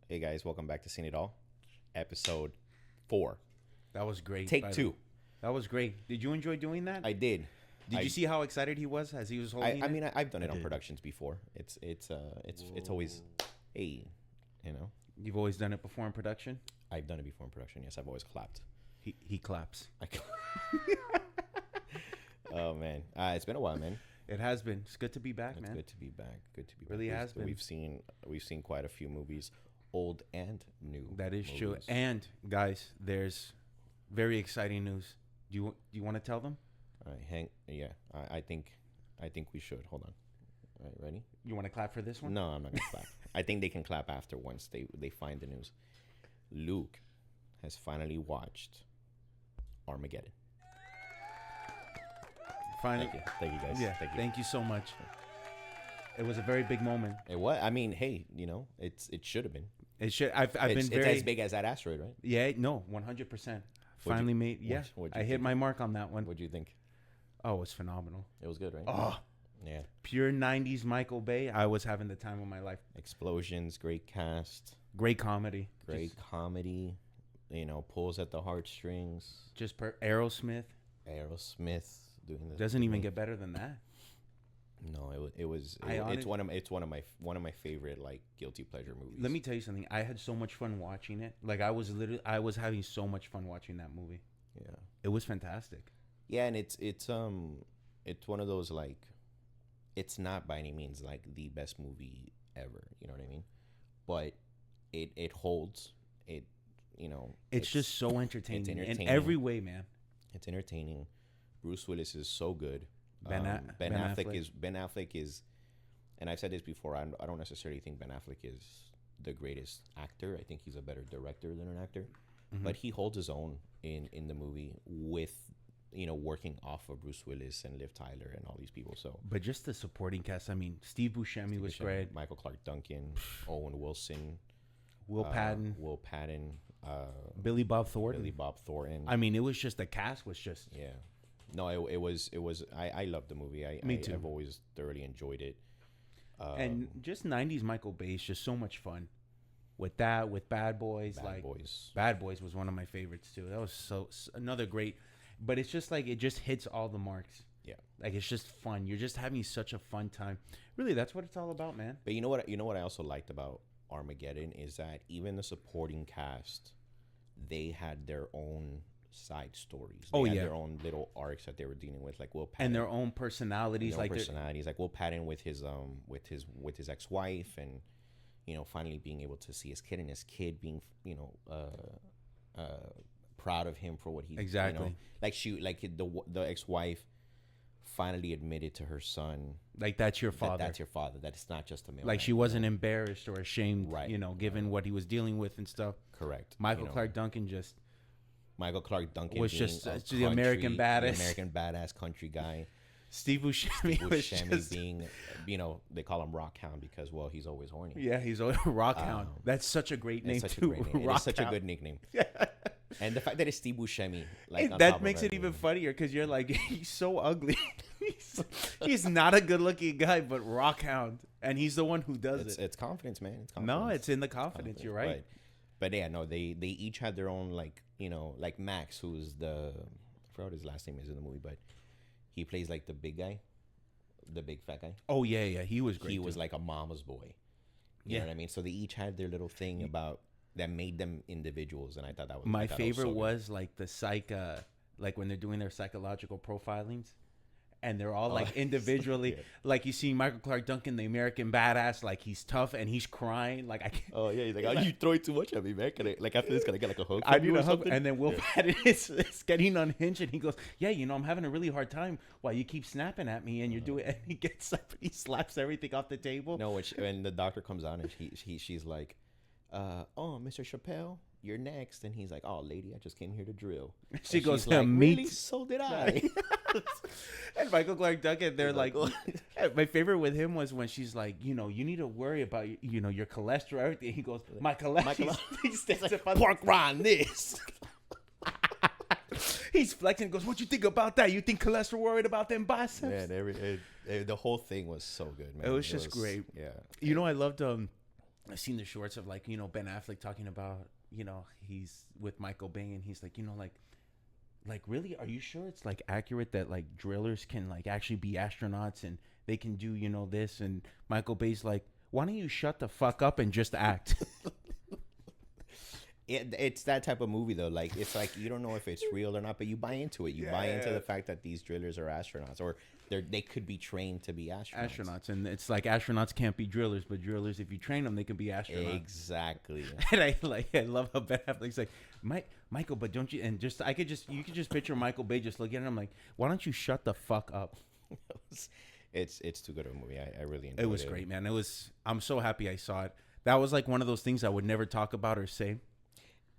Hey guys, welcome back to Seen It All, episode 4. That was great. Take 2. That was great. Did you enjoy doing that? I did. Did you see how excited he was as he was holding I it? mean, I've done it on did. productions before. It's always, hey, You've always done it before in production? I've done it before in production. Yes, I've always clapped. He claps. Oh man, it's been a while, man. It has been. It's good to be back, It's man. good to be back. Good to be Really back. has been. We've seen quite a few movies, old and new. That is true. movies. And guys, there's very exciting news. Do you want to tell them? All right, I think we should. Hold on. All right, ready? You want to clap for this one? No, I'm not gonna clap. I think they can clap after once they find the news. Luke has finally watched Armageddon. Finally. Thank you guys. Yeah. Thank you. So much. It was a very big moment. It was. I mean, hey, it should have been. It should. I've been It's very as big as that asteroid, right? Yeah. No. 100%. Finally made. Yeah. what'd you I hit think? my mark on that one. What'd you think? Oh, it was phenomenal. It was good, right? Oh, Yeah. pure 90s Michael Bay. I was having the time of my life. Explosions, great cast, Great comedy. great comedy. Pulls at the heartstrings. Just Aerosmith. Aerosmith doing the Doesn't even get better than that. No, it's one of my favorite like guilty pleasure movies. Let me tell you something. I had so much fun watching it. Like I was having so much fun watching that movie. Yeah. It was fantastic. Yeah, and it's one of those like, it's not by any means like the best movie ever. You know what I mean? But it holds. It's just so entertaining, it's entertaining. in every way, man. It's entertaining. Bruce Willis is so good. Ben Affleck is, and I've said this before. I don't necessarily think Ben Affleck is the greatest actor. I think he's a better director than an actor, but he holds his own in the movie with working off of Bruce Willis and Liv Tyler and all these people. So, But just the supporting cast. I mean, Steve Buscemi was great. Michael Clark Duncan, Owen Wilson, Will Patton, Billy Bob Thornton. I mean, it was just the cast was just. Yeah. No, it was. I loved the movie. Me too. I've always thoroughly enjoyed it. And just 90s Michael Bay is just so much fun. With Bad Boys. Bad Boys was one of my favorites too. That was another great. But it's just like, it just hits all the marks. Yeah. Like, it's just fun. You're just having such a fun time. Really, that's what it's all about, man. But you know what I also liked about Armageddon is that even the supporting cast, they had their own side stories. They had their own little arcs that they were dealing with, like Will Patton, And their own personalities. like Will Patton with his ex-wife, and finally being able to see his kid, and his kid being proud of him for what he Exactly. The ex-wife finally admitted to her son, Like, that's your father. that's your father, that it's not just a male. Like, she wasn't embarrassed or ashamed, Right. Given what he was dealing with and stuff. Correct. Michael Clark Duncan was being just the American badass. the American badass country guy. Steve Buscemi was Buscemi just, being, they call him Rockhound because, well, he's always horny. yeah, he's a Rockhound. That's such a great name It's such too. a great name. It's such a good nickname. And the fact that it's Steve Buscemi, like, on top That of makes it everything. even funnier because you're like, he's so ugly. he's not a good-looking guy, but Rockhound, and he's the one who does it. It's confidence, man. It's No, confidence. it's in the confidence. You're right. But yeah, no, they each had their own, like, like Max, who's I forgot what his last name is in the movie, but he plays like the big guy, the big fat guy. Oh yeah, he was great. He too. was like a mama's boy. You Yeah. know what I mean? So they each had their little thing about that made them individuals, and I thought that was My so favorite good. was like the like when they're doing their psychological profilings, and they're all like individually. good. Like you see Michael Clark Duncan, the American badass, like he's tough and he's crying. Like I can't. Oh yeah, he's like, "Oh, you throwing too much at me, man. Can I, like, after this, can I get like a hug? I from you need or a hug, something?" and then Will Patton is getting unhinged, and he goes, "Yeah, I'm having a really hard time while you keep snapping at me, and you're doing." And he gets up, and he slaps everything off the table. No, when the doctor comes on and she's like, "Oh, Mr. Chappelle, you're next," and he's like, "Oh, lady, I just came here to drill." She And goes, she's like, "Me "Really? too." So did I." And Michael Clark Duncan, they're Like, like, my favorite with him was when she's like, you need to worry about, your cholesterol, everything. He goes, my cholesterol. He stands up on Pork rind this. He's flexing. Goes, what you think about that? You think cholesterol worried about them biceps? Man, the whole thing was so good, man. It was just great. Yeah. I loved I've seen the shorts of like, you know, Ben Affleck talking about, you know, he's with Michael Bay and he's like, you know, like really, are you sure it's like accurate that like drillers can like actually be astronauts and they can do, you know, this? And Michael Bay's like, why don't you shut the fuck up and just act? It's that type of movie though. Like it's like you don't know if it's real or not, but you buy into it. You buy into the fact that these drillers are astronauts, or they could be trained to be astronauts. And it's like astronauts can't be drillers, but drillers, if you train them, they can be astronauts. Exactly. And I love how Ben Affleck's like, Michael, but don't you? And you could just picture Michael Bay just looking at him like, why don't you shut the fuck up? It's too good of a movie. I really enjoyed it. It was great, man. I'm so happy I saw it. That was like one of those things I would never talk about or say.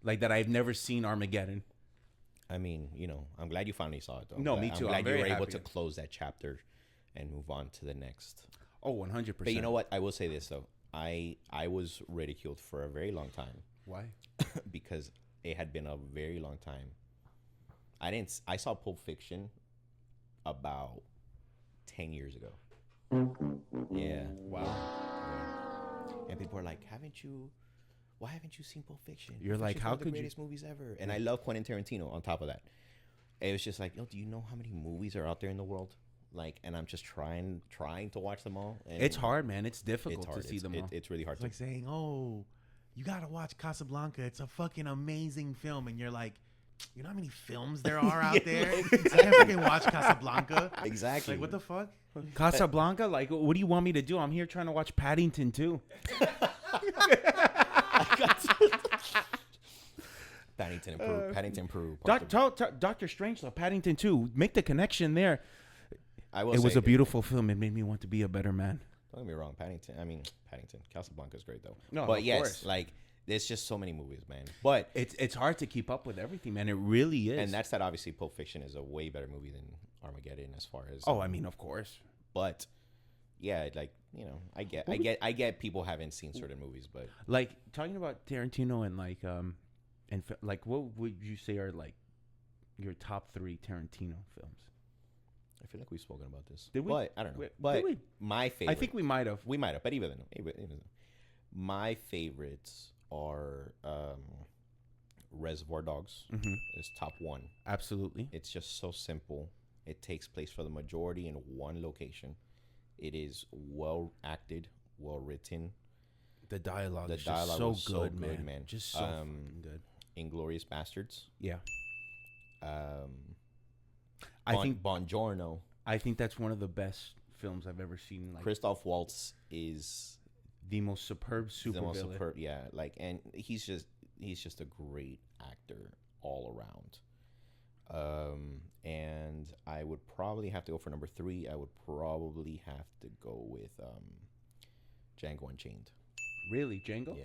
Like that I've never seen Armageddon. I mean, you know, I'm glad you finally saw it though. No, me too. I'm glad you were able to close that chapter and move on to the next. Oh, 100%. But you know what? I will say this though. I was ridiculed for a very long time. Why? Because it had been a very long time. I saw Pulp Fiction about 10 years ago. Yeah. Wow. Yeah. And people are like, why haven't you seen Pulp Fiction? You're like, how could you? The greatest movies ever. And I love Quentin Tarantino on top of that. It was just like, yo, do you know how many movies are out there in the world? Like, and I'm just trying to watch them all. And it's hard, man. It's difficult to see them all. It's really hard. It's like saying, oh, you got to watch Casablanca. It's a fucking amazing film. And you're like, you know how many films there are out there? I can't fucking watch Casablanca. Exactly. Like, what the fuck? Casablanca? Like, what do you want me to do? I'm here trying to watch Paddington too. Paddington Improve. Doctor Strangelove, Paddington 2. Make the connection there. It was a beautiful film. It made me want to be a better man. Don't get me wrong, Paddington. Casablanca is great though. No, but yes, course. like there's just so many movies, man. But it's hard to keep up with everything, man. It really is. And that's that. Obviously, Pulp Fiction is a way better movie than Armageddon as far as. Oh, I mean, of course. But yeah, like you know, I get people haven't seen certain movies, but like talking about Tarantino and like and like what would you say are like your top 3 Tarantino films? I feel like we've spoken about this. Did we? But I don't know. But my favorite. I think we might have. But even then, my favorites are Reservoir Dogs. Mm-hmm. Is top 1. Absolutely. It's just so simple. It takes place for the majority in one location. It is well acted, well written. The dialogue is so good, man. Just so good. Inglourious Bastards. Yeah. I think Buongiorno. I think that's one of the best films I've ever seen. Like, Christoph Waltz is the most superb supervillain. Yeah, like, and he's just a great actor all around. And I would probably have to go for number 3. I would probably have to go with Django Unchained. Really, Django?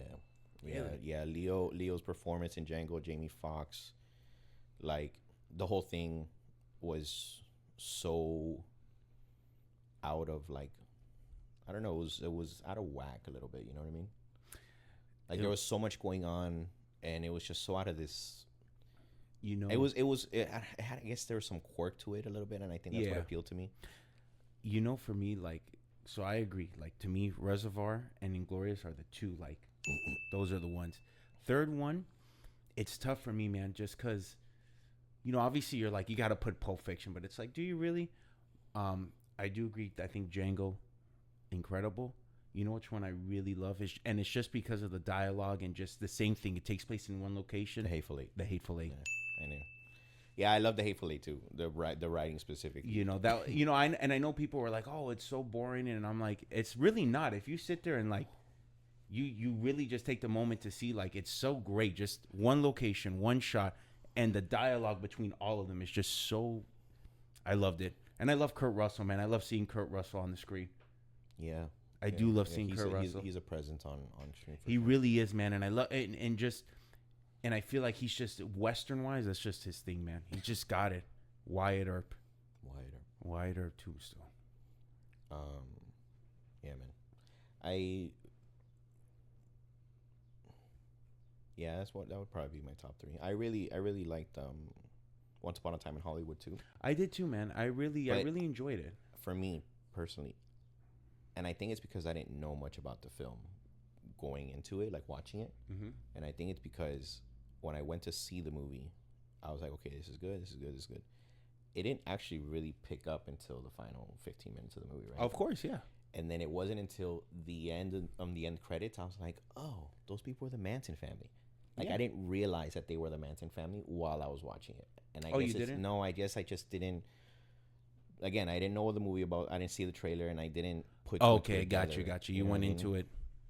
Yeah. Leo's performance in Django, Jamie Foxx, like the whole thing was so out of like, I don't know, it was out of whack a little bit. You know what I mean? Like there was so much going on, and it was just so out of this. You know, it had, I guess there was some quirk to it a little bit, and I think that's what appealed to me. You know, for me, like, so I agree. Like, to me, Reservoir and Inglourious are the 2, like, those are the ones. Third one, it's tough for me, man, just because, you know, obviously you're like, you got to put Pulp Fiction, but it's like, do you really? I do agree. I think Django, incredible. You know which one I really love and it's just because of the dialogue and just the same thing. It takes place in one location. The Hateful Eight. Yeah, I know. Yeah, I love The Hateful Eight too. The writing specifically. You know that. You know, I know people were like, "Oh, it's so boring," and I'm like, "It's really not." If you sit there and like, you really just take the moment to see, like, it's so great. Just one location, one shot, and the dialogue between all of them is just so. I loved it, and I love Kurt Russell, man. I love seeing Kurt Russell on the screen. Yeah. I do love seeing Kurt Russell. He's a presence on screen. He really is, man, and I love it, and I feel like he's just Western wise. That's just his thing, man. He just got it. Wyatt Earp too, still. Yeah, man. That would probably be my top 3. I really liked Once Upon a Time in Hollywood too. I did too, man. I really enjoyed it. For me personally. And I think it's because I didn't know much about the film going into it, like watching it. Mm-hmm. And I think it's because when I went to see the movie, I was like, okay, this is good, this is good, this is good. It didn't actually really pick up until the final 15 minutes of the movie, right? Of course, yeah. And then it wasn't until the end the end credits, I was like, oh, those people are the Manson family. Like, I didn't realize that they were the Manson family while I was watching it. And I guess you didn't? No, I guess I just didn't. Again, I didn't know the movie about. I didn't see the trailer, and I didn't put. Okay, got you. You went into it.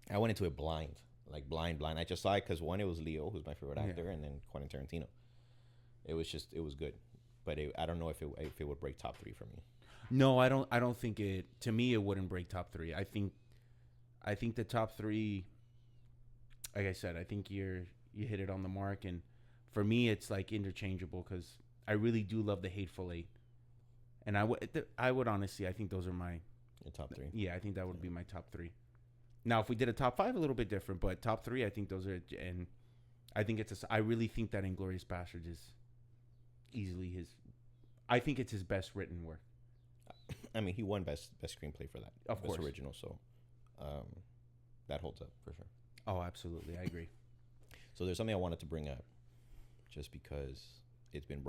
I went into it blind, like blind. I just saw it because one, it was Leo, who's my favorite actor, and then Quentin Tarantino. It was good, but I don't know if it would break top 3 for me. No, I don't think it. To me, it wouldn't break top 3. I think the top 3. Like I said, I think you hit it on the mark, and for me, it's like interchangeable because I really do love the Hateful Eight, and I would honestly, I think those are your top 3. Yeah, I think that would be my top 3. Now, if we did a top 5, a little bit different, but top 3, I think those are, and I think I really think that Inglourious Basterds is easily his. I think it's his best written work. I mean, he won best screenplay for that. Of course, best original. So, that holds up for sure. Oh, absolutely, I agree. So there's something I wanted to bring up, just because it's been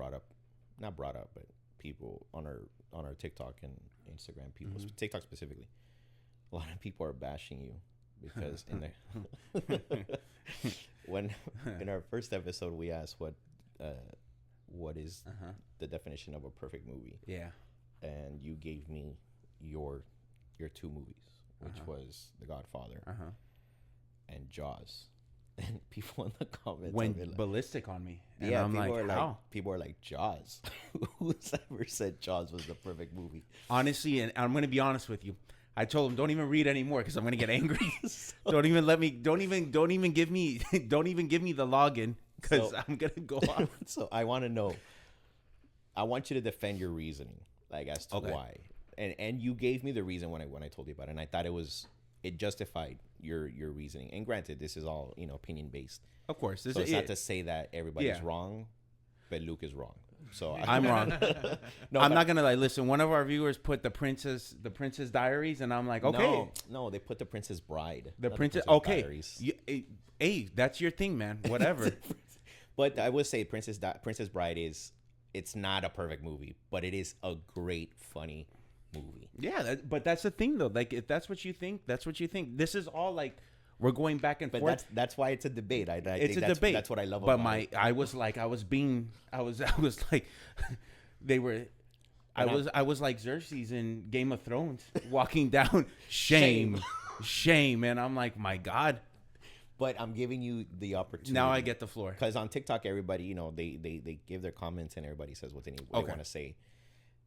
not brought up, but people on our TikTok and Instagram, people TikTok specifically, a lot of people are bashing you because when in our first episode we asked what is the definition of a perfect movie. Yeah. And you gave me your 2 movies, which was The Godfather and Jaws. And people in the comments went like, ballistic on me. And yeah, I'm people are like, Jaws. Who's ever said Jaws was the perfect movie? Honestly, and I'm going to be honest with you. I told him, don't even read anymore because I'm going to get angry. Don't even give me the login because I'm going to go off. So I want to know. I want you to defend your reasoning, like as to why. And you gave me the reason when I told you about it, and I thought it justified your reasoning. And granted, this is all opinion based. Of course, so it's not to say that everybody's wrong, but Luke is wrong. So I'm wrong. No, I'm not gonna lie. Listen, one of our viewers put the Princess Diaries, and I'm like, okay. No, they put the Princess Bride. The Princess. Okay. Hey, that's your thing, man. Whatever. But I would say Princess Bride it's not a perfect movie, but it is a great, funny movie. Yeah, but that's the thing, though. Like, if that's what you think, that's what you think. This is all like we're going back and forth. But that's why it's a debate. It's a debate. That's what I love about it. But I was like, they were. I was like Xerxes in Game of Thrones, walking down shame, and I'm like, my God. But I'm giving you the opportunity. Now I get the floor. Because on TikTok, everybody, they give their comments and everybody says what they want to say.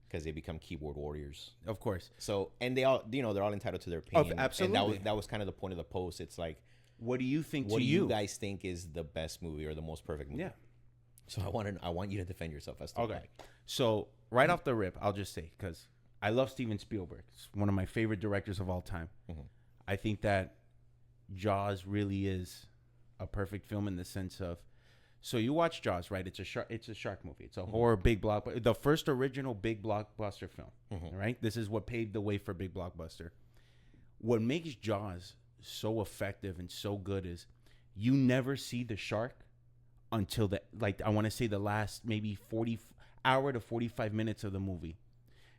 Because they become keyboard warriors. Of course. So, and they all, they're all entitled to their opinion. Absolutely. And that was kind of the point of the post. It's like, what do you think? What do you guys think is the best movie or the most perfect movie? Yeah. So I want you to defend yourself as to why. So right off the rip, I'll just say, because I love Steven Spielberg. He's one of my favorite directors of all time. Mm-hmm. I think that Jaws really is a perfect film in the sense of, so you watch Jaws, right? It's a shark movie. It's a horror big blockbuster, the first original big blockbuster film, right? This is what paved the way for big blockbuster. What makes Jaws so effective and so good is you never see the shark until I want to say the last maybe 40 hour to 45 minutes of the movie.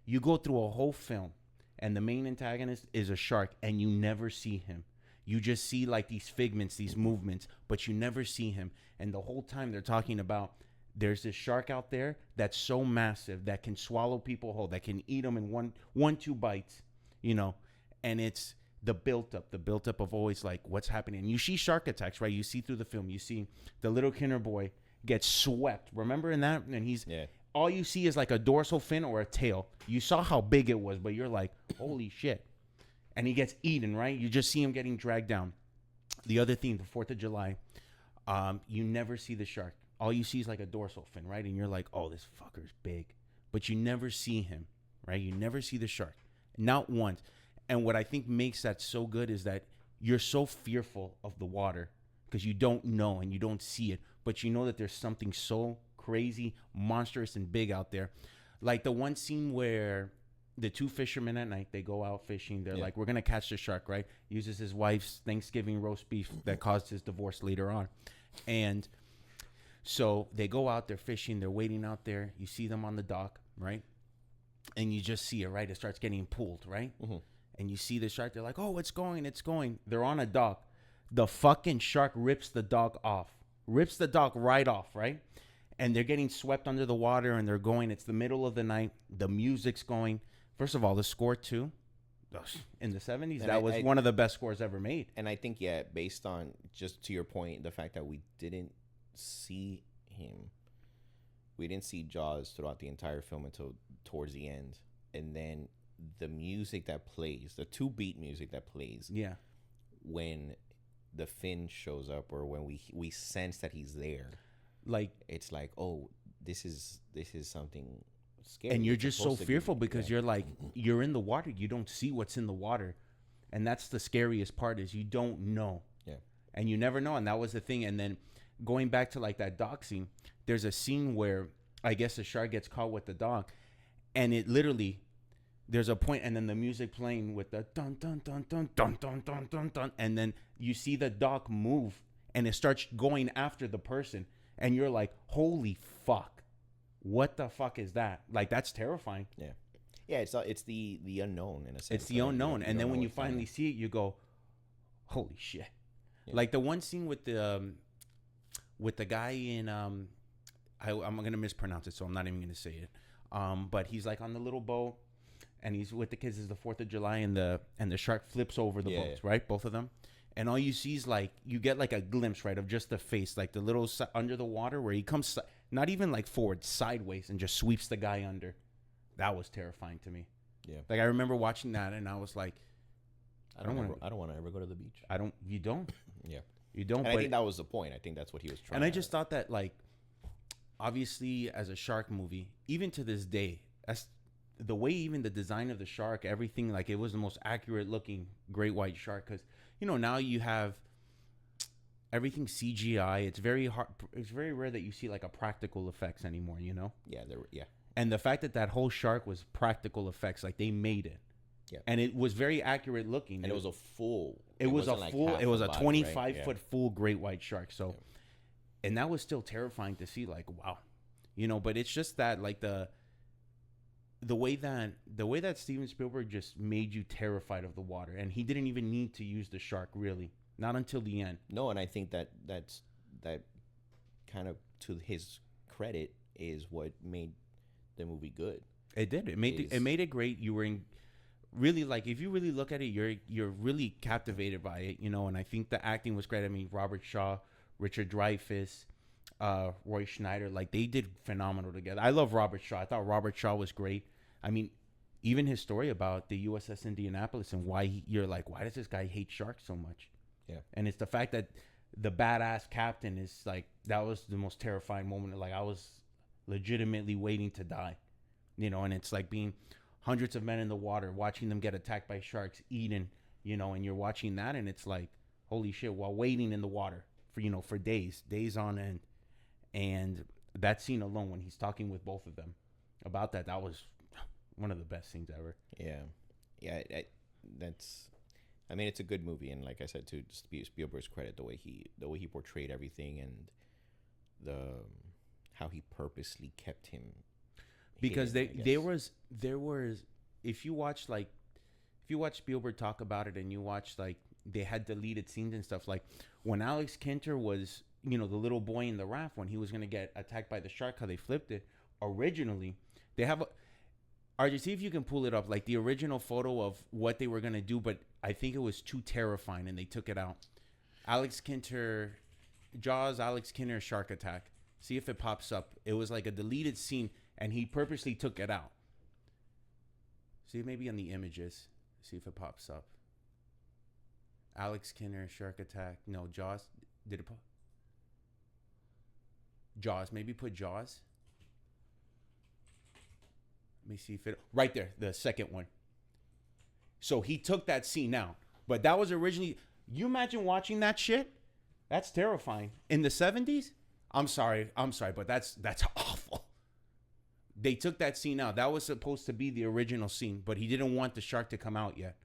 You go through a whole film and the main antagonist is a shark and you never see him. You just see like these figments, these movements, but you never see him. And the whole time they're talking about there's this shark out there that's so massive that can swallow people whole, that can eat them in one, 2 bites, and it's the built up of always like what's happening. And you see shark attacks, right? You see through the film, you see the little Kinder boy gets swept. Remember in that? And all you see is like a dorsal fin or a tail. You saw how big it was, but you're like, holy shit. And he gets eaten, right? You just see him getting dragged down. The other thing, the 4th of July, you never see the shark. All you see is like a dorsal fin, right? And you're like, oh, this fucker's big. But you never see him, right? You never see the shark. Not once. And what I think makes that so good is that you're so fearful of the water because you don't know and you don't see it. But you know that there's something so crazy, monstrous, and big out there. Like the one scene where the two fishermen at night, they go out fishing. They're like, we're going to catch the shark, right? Uses his wife's Thanksgiving roast beef that caused his divorce later on. And so they go out, they're fishing, they're waiting out there. You see them on the dock, right? And you just see it, right? It starts getting pulled, right? Mm-hmm. And you see the shark. They're like, oh, it's going. They're on a dock. The fucking shark rips the dock off. Rips the dock right off, right? And they're getting swept under the water, and they're going. It's the middle of the night. The music's going. First of all, the score, too, in the 70s, and that was one of the best scores ever made. And I think, based on, just to your point, the fact that we didn't see him. We didn't see Jaws throughout the entire film until towards the end. And then the music that plays, the 2-beat music that plays. Yeah. When the fin shows up, or when we sense that he's there. Like, it's like, oh, this is something scary. And you're just so fearful because you're like, you're in the water. You don't see what's in the water. And that's the scariest part, is you don't know. Yeah. And you never know. And that was the thing. And then going back to like that dock scene, there's a scene where I guess the shark gets caught with the dock, and it literally, there's a point, and then the music playing with the dun dun dun dun dun dun dun dun dun, and then you see the dock move, and it starts going after the person, and you're like, holy fuck, what the fuck is that? Like, that's terrifying. Yeah. Yeah, it's the unknown in a sense. It's the unknown, and then when you finally see it, you go, holy shit. Yeah. Like the one scene with the guy in I'm gonna mispronounce it, so I'm not even gonna say it. But he's like on the little boat, and he's with the kids. It's the 4th of July, and the shark flips over the boats, right? Both of them. And all you see is like, you get like a glimpse, right, of just the face, like the little under the water where he comes, not even like forward, sideways, and just sweeps the guy under. That was terrifying to me. Yeah. Like I remember watching that, and I was like, I don't want to ever go to the beach. You don't. Yeah. You don't. And I think that was the point. I think that's what he was trying. And I just thought that, like, obviously as a shark movie, even to this day, that's the way, even the design of the shark, everything, like, it was the most accurate looking great white shark. Because, now you have everything CGI. It's very hard. It's very rare that you see like a practical effects anymore, Yeah. And the fact that whole shark was practical effects, like they made it. Yeah. And it was very accurate looking. And it was a full. It was a 25-foot full great white shark. So, and that was still terrifying to see. Like, wow, But it's just that, like, the way that Steven Spielberg just made you terrified of the water, and he didn't even need to use the shark, really, not until the end. No, and I think that kind of, to his credit, is what made the movie good. It did. It made it great. You were in. Really, like, if you really look at it, you're really captivated by it, and I think the acting was great. I mean, Robert Shaw, Richard Dreyfuss, Roy Schneider, like, they did phenomenal together. I love Robert Shaw. I thought Robert Shaw was great. I mean, even his story about the USS Indianapolis and why you're like, why does this guy hate sharks so much? Yeah. And it's the fact that the badass captain is like, that was the most terrifying moment. Like, I was legitimately waiting to die, and it's like being hundreds of men in the water, watching them get attacked by sharks, eaten, and you're watching that, and it's like, holy shit, while waiting in the water for days on end. And that scene alone, when he's talking with both of them about that was one of the best scenes ever. Yeah. I mean, it's a good movie, and like I said, to Spielberg's credit, the way he portrayed everything, and how he purposely kept him. Because there was if you watch Spielberg talk about it, and you watch, like, they had deleted scenes and stuff, like when Alex Kinter was, the little boy in the raft, when he was going to get attacked by the shark, how they flipped it. Originally, they have RJ, see if you can pull it up, like the original photo of what they were going to do, but I think it was too terrifying and they took it out. Alex Kinter, Jaws, Alex Kinter shark attack. See if it pops up. It was like a deleted scene, and he purposely took it out. See, maybe on the images. See if it pops up. Alex Kinter shark attack. No, Jaws. Did it pop? Jaws. Maybe put Jaws. Let me see if it... Right there. The second one. So he took that scene out. But that was originally... You imagine watching that shit? That's terrifying. In the 70s? I'm sorry, but that's awful. They took that scene out. That was supposed to be the original scene, but he didn't want the shark to come out yet.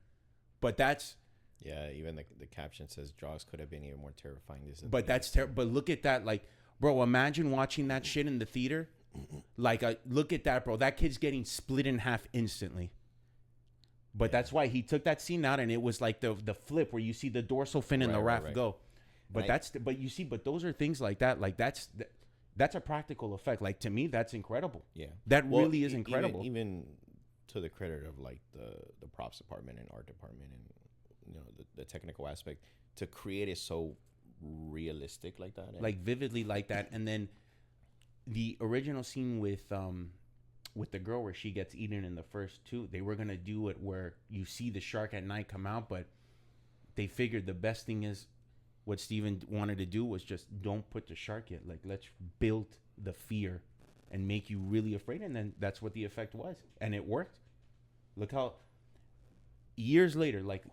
But that's... Yeah, even the caption says Jaws could have been even more terrifying. But that's terrible. But look at that. Like, bro, imagine watching that shit in the theater. Like, look at that, bro. That kid's getting split in half instantly. But that's why he took that scene out, and it was like the flip where you see the dorsal fin and the raft go. But but those are things like that. Like that's a practical effect. Like to me, that's incredible. Yeah, that really is incredible. Even to the credit of like the props department and art department and the technical aspect to create it so realistic like that, like vividly like that. And then the original scene with the girl where she gets eaten in the first two, they were gonna do it where you see the shark at night come out, but they figured the best thing is what Steven wanted to do was just don't put the shark yet. Like, let's build the fear and make you really afraid. And then that's what the effect was. And it worked. Look how years later, like,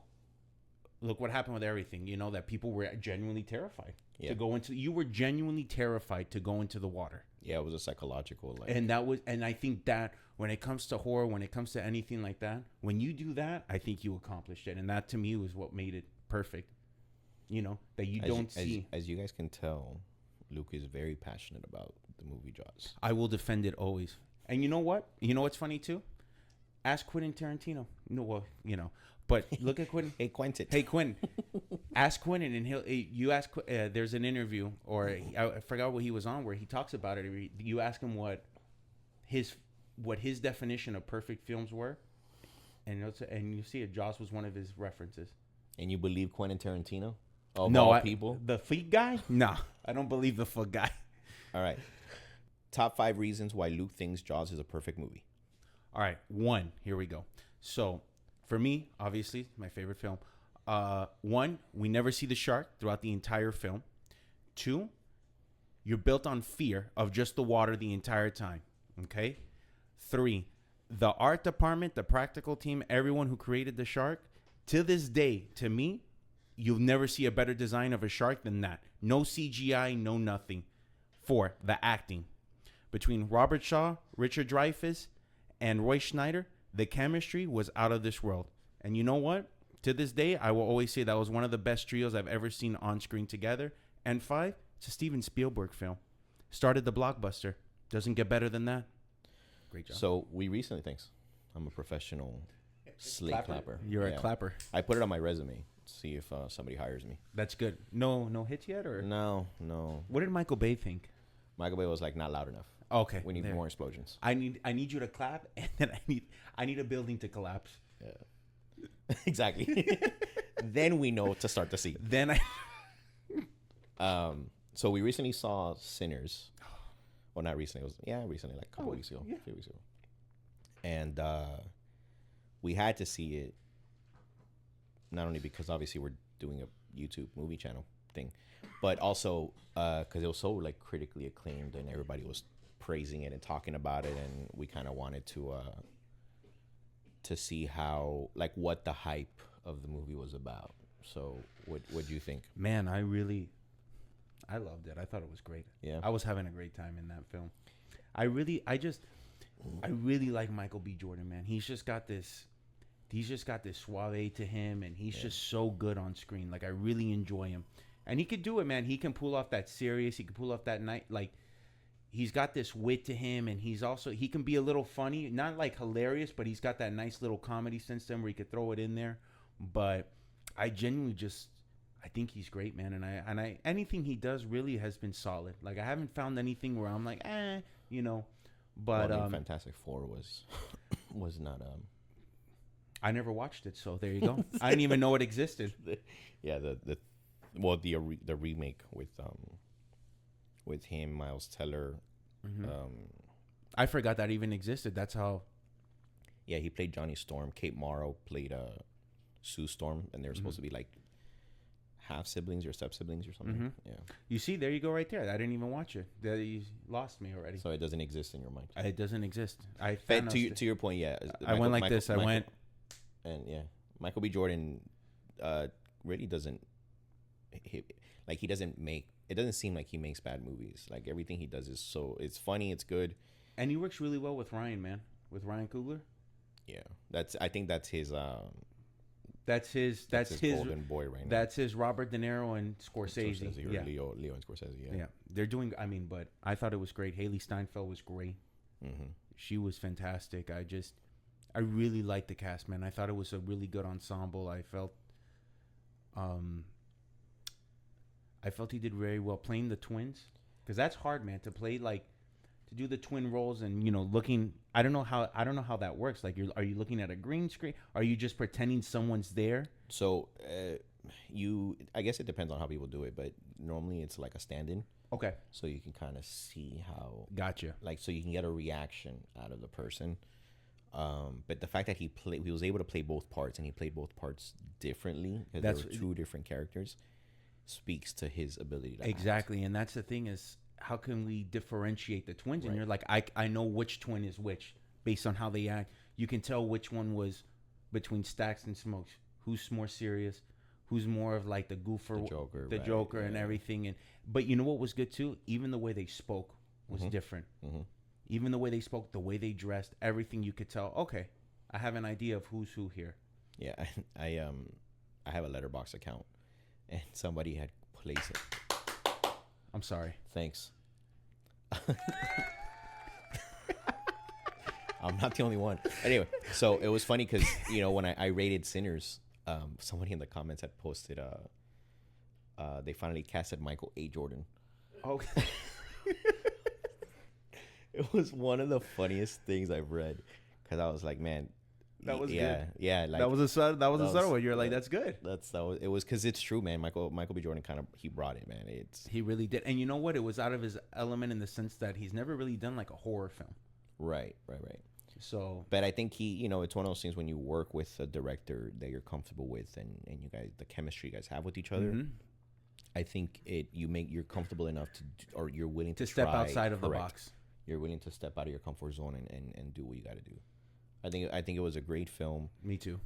look what happened with everything, that people were genuinely terrified to go into. You were genuinely terrified to go into the water. Yeah, it was a psychological. And I think that when it comes to horror, when it comes to anything like that, when you do that, I think you accomplished it. And that to me was what made it perfect. That you don't see. As you guys can tell, Luke is very passionate about the movie Jaws. I will defend it always. And you know what? You know what's funny too? Ask Quentin Tarantino. But look at Quentin. Hey, Quentin. Hey, Quentin. Ask Quentin, and you ask. There's an interview, or I forgot what he was on, where he talks about it. You ask him what his definition of perfect films were, and you see it. Jaws was one of his references. And you believe Quentin Tarantino? People? The feet guy? No, I don't believe the foot guy. All right. Top 5 reasons why Luke thinks Jaws is a perfect movie. All right. 1. Here we go. So, for me, obviously, my favorite film. 1, we never see the shark throughout the entire film. 2, you're built on fear of just the water the entire time. Okay? 3, the art department, the practical team, everyone who created the shark, to this day, to me, you'll never see a better design of a shark than that. No CGI, no nothing. 4, the acting. Between Robert Shaw, Richard Dreyfuss, and Roy Schneider, the chemistry was out of this world. And you know what? To this day, I will always say that was one of the best trios I've ever seen on screen together. And 5, it's a Steven Spielberg film. Started the blockbuster. Doesn't get better than that. Great job. So thanks. I'm a professional slate clapper. You're a clapper. I put it on my resume. See if somebody hires me. That's good. No hits yet, or no. What did Michael Bay think? Michael Bay was like, not loud enough. Okay, we need more explosions. I need you to clap, and then I need a building to collapse. Yeah, exactly. Then we know to start the scene. Then so we recently saw Sinners. Well, not recently. Recently, like a couple weeks ago, a few weeks ago, and we had to see it. Not only because obviously we're doing a YouTube movie channel thing, but also because it was so like critically acclaimed and everybody was praising it and talking about it, and we kind of wanted to see how what the hype of the movie was about. So what do you think? Man, I loved it. I thought it was great. Yeah, I was having a great time in that film. I really like Michael B. Jordan, man. He's just got this suave to him, and he's just so good on screen. Like, I really enjoy him. And he could do it, man. He can pull off that serious. He can pull off that night. Like, he's got this wit to him, and he can be a little funny. Not, like, hilarious, but he's got that nice little comedy sense to him where he could throw it in there. But I genuinely I think he's great, man. And I anything he does really has been solid. Like, I haven't found anything where I'm like, But Fantastic Four was not... I never watched it, so there you go. I didn't even know it existed. The remake with him, Miles Teller. Mm-hmm. I forgot that even existed. That's how. Yeah, he played Johnny Storm. Kate Morrow played Sue Storm, and they were supposed to be like half siblings or step siblings or something. Mm-hmm. Yeah. You see, there you go, right there. I didn't even watch it. You lost me already. So it doesn't exist in your mind. It doesn't exist. To your point, yeah. I went like this. And yeah, Michael B. Jordan really doesn't he doesn't make, it doesn't seem like he makes bad movies. Like, everything he does is it's funny, it's good. And he works really well with Ryan, man. With Ryan Coogler. Yeah, I think that's his golden boy right now. That's his Robert De Niro and Scorsese. Yeah. Leo and Scorsese. Yeah, they're doing. I mean, but I thought it was great. Haley Steinfeld was great. Mm-hmm. She was fantastic. I really liked the cast, man. I thought it was a really good ensemble. I felt he did very well playing the twins, because that's hard, man, to play to do the twin roles and looking. I don't know how that works. Like, are you looking at a green screen? Are you just pretending someone's there? So I guess it depends on how people do it, but normally it's like a stand-in. Okay. So you can kind of see how. Gotcha. So you can get a reaction out of the person. But the fact that he was able to play both parts, and he played both parts differently, because there were two different characters, speaks to his ability to exactly act. And that's the thing, is how can we differentiate the twins? And you're like, I know which twin is which based on how they act. You can tell which one was between Stacks and Smokes, who's more serious, who's more of like the goofer, the Joker and everything. But you know what was good too? Even the way they spoke was different. Mm-hmm. Even the way they spoke, the way they dressed, everything, you could tell, okay, I have an idea of who's who here. Yeah, I have a Letterboxd account, and somebody had placed it. I'm sorry. Thanks. I'm not the only one. Anyway, so it was funny because, when I rated Sinners, somebody in the comments had posted they finally casted Michael A. Jordan. Okay. It was one of the funniest things I've read, because I was like, man, that was good. Yeah, like, that was a subtle one. You're like, that's good. It was because it's true, man. Michael B. Jordan he brought it, man. He really did. And you know what? It was out of his element in the sense that he's never really done like a horror film. Right. So, but I think it's one of those things when you work with a director that you're comfortable with, and you guys, the chemistry you guys have with each other. Mm-hmm. I think you're comfortable enough or you're willing to step outside of the box. You're willing to step out of your comfort zone and do what you got to do. I think it was a great film. Me too.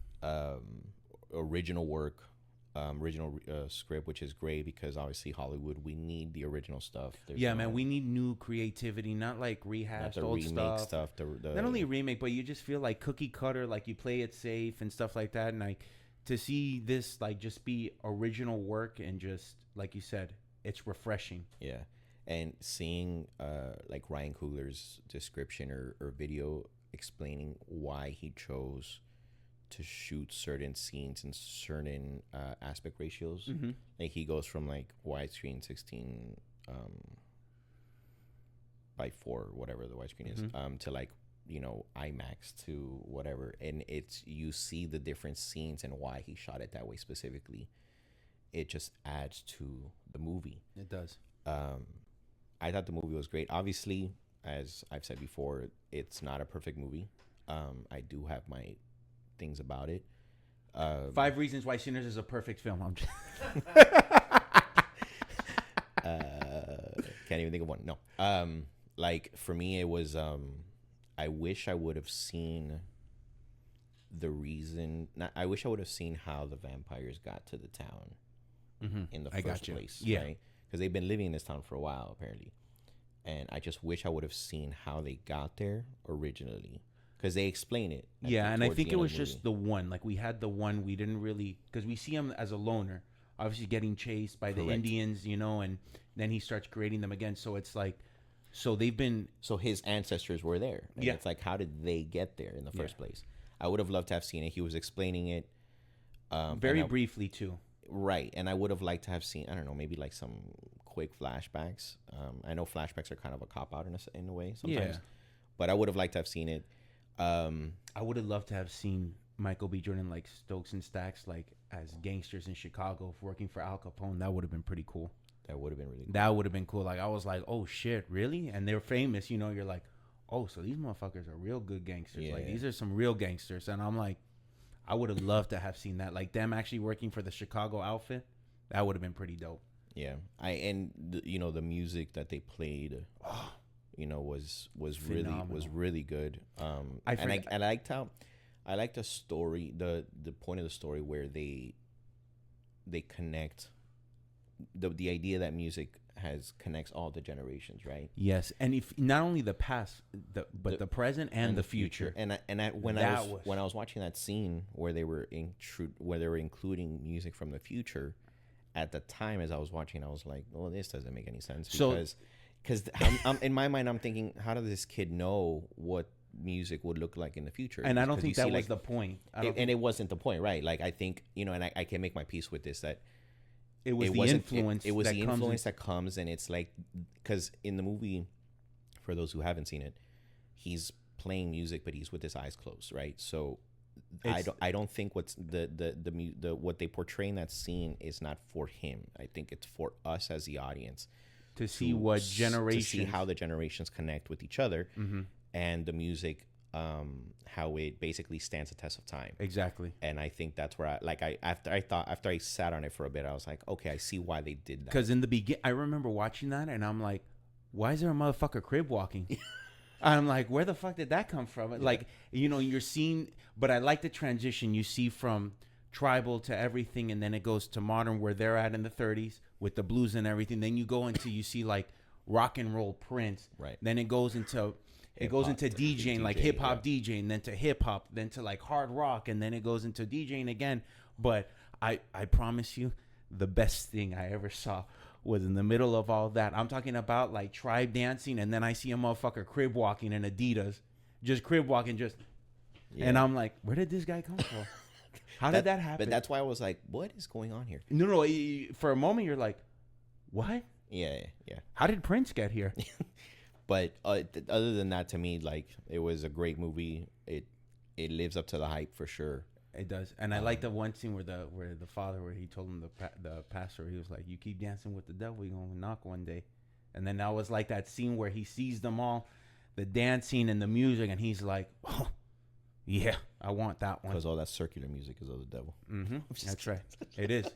Original work, original script, which is great, because obviously Hollywood, we need the original stuff. Man, we need new creativity, not like rehashed old stuff. Not only remake, but you just feel like cookie cutter, like you play it safe and stuff like that. And to see this just be original work, and just like you said, it's refreshing. Yeah. And seeing like Ryan Coogler's description or video explaining why he chose to shoot certain scenes in certain aspect ratios. Mm-hmm. Like, he goes from like widescreen 16 by 4, whatever the widescreen is, to like, IMAX to whatever. And you see the different scenes and why he shot it that way specifically. It just adds to the movie. It does. I thought the movie was great. Obviously, as I've said before, it's not a perfect movie. I do have my things about it. 5 reasons why Sinners is a perfect film. Can't even think of one. No. Like, for me, it was. I wish I would have seen the reason. I wish I would have seen how the vampires got to the town in the first place. Yeah. Right? Because they've been living in this town for a while, apparently. And I just wish I would have seen how they got there originally. Because they explain it. Yeah, and I think it was just the one. Like, we had the one, we didn't really... Because we see him as a loner, obviously getting chased by the Indians, and then he starts creating them again. So it's like... So they've been... So his ancestors were there. And it's like, how did they get there in the first place? I would have loved to have seen it. He was explaining it. Very briefly, too. Right. And I would have liked to have seen, I don't know, maybe like some quick flashbacks. I know flashbacks are kind of a cop-out in a way sometimes. Yeah. But I would have liked to have seen it. I would have loved to have seen Michael B. Jordan, like Stokes and Stacks, like as gangsters in Chicago working for Al Capone. That would have been pretty cool. That would have been really cool. That would have been cool. Like, I was like, oh, shit, really? And they're famous, You're like, oh, so these motherfuckers are real good gangsters. Yeah, these are some real gangsters. And I'm like, I would have loved to have seen that. Like, them actually working for the Chicago outfit. That would have been pretty dope. Yeah. The music that they played, was really good. I liked the story, the point of the story where they connect the idea that music has connects all the generations, right? Yes, and if not only the past, but the present and the future. When I was watching that scene where they were including music from the future, at the time as I was watching, I was like, "Well, this doesn't make any sense," because in my mind, I'm thinking, how does this kid know what music would look like in the future? And I don't think that was the point. It wasn't the point, right? Like I think, and I can make my peace with this, that it was the influence. It was the influence that comes, and it's like, because in the movie, for those who haven't seen it, he's playing music, but he's with his eyes closed, right? So I don't think what's the what they portray in that scene is not for him. I think it's for us as the audience to see how the generations connect with each other, and the music, how it basically stands the test of time. Exactly. And I think that's where after I sat on it for a bit, I was like, okay, I see why they did that. Because in the beginning, I remember watching that, and I'm like, why is there a motherfucker crib walking? I'm like, where the fuck did that come from? Yeah. Like, you're seeing, but I like the transition you see from tribal to everything, and then it goes to modern where they're at in the 30s with the blues and everything. Then you go into, you see like rock and roll Prince. Right. Then it goes into DJing, like hip hop DJing, then to hip hop, then to like hard rock, and then it goes into DJing again. But I promise you, the best thing I ever saw was in the middle of all that. I'm talking about like tribe dancing, and then I see a motherfucker crib walking in Adidas, just crib walking, and I'm like, where did this guy come from? How did that happen? But that's why I was like, what is going on here? No, for a moment you're like, what? Yeah. How did Prince get here? But other than that, to me, like, it was a great movie. It lives up to the hype for sure. It does, and I like the one scene where the father, where he told him, the pastor, he was like, "You keep dancing with the devil, you're gonna knock one day." And then that was like that scene where he sees them all, the dancing and the music, and he's like, "Oh, yeah, I want that one." Because all that circular music is of the devil. Mm-hmm. That's right. It is.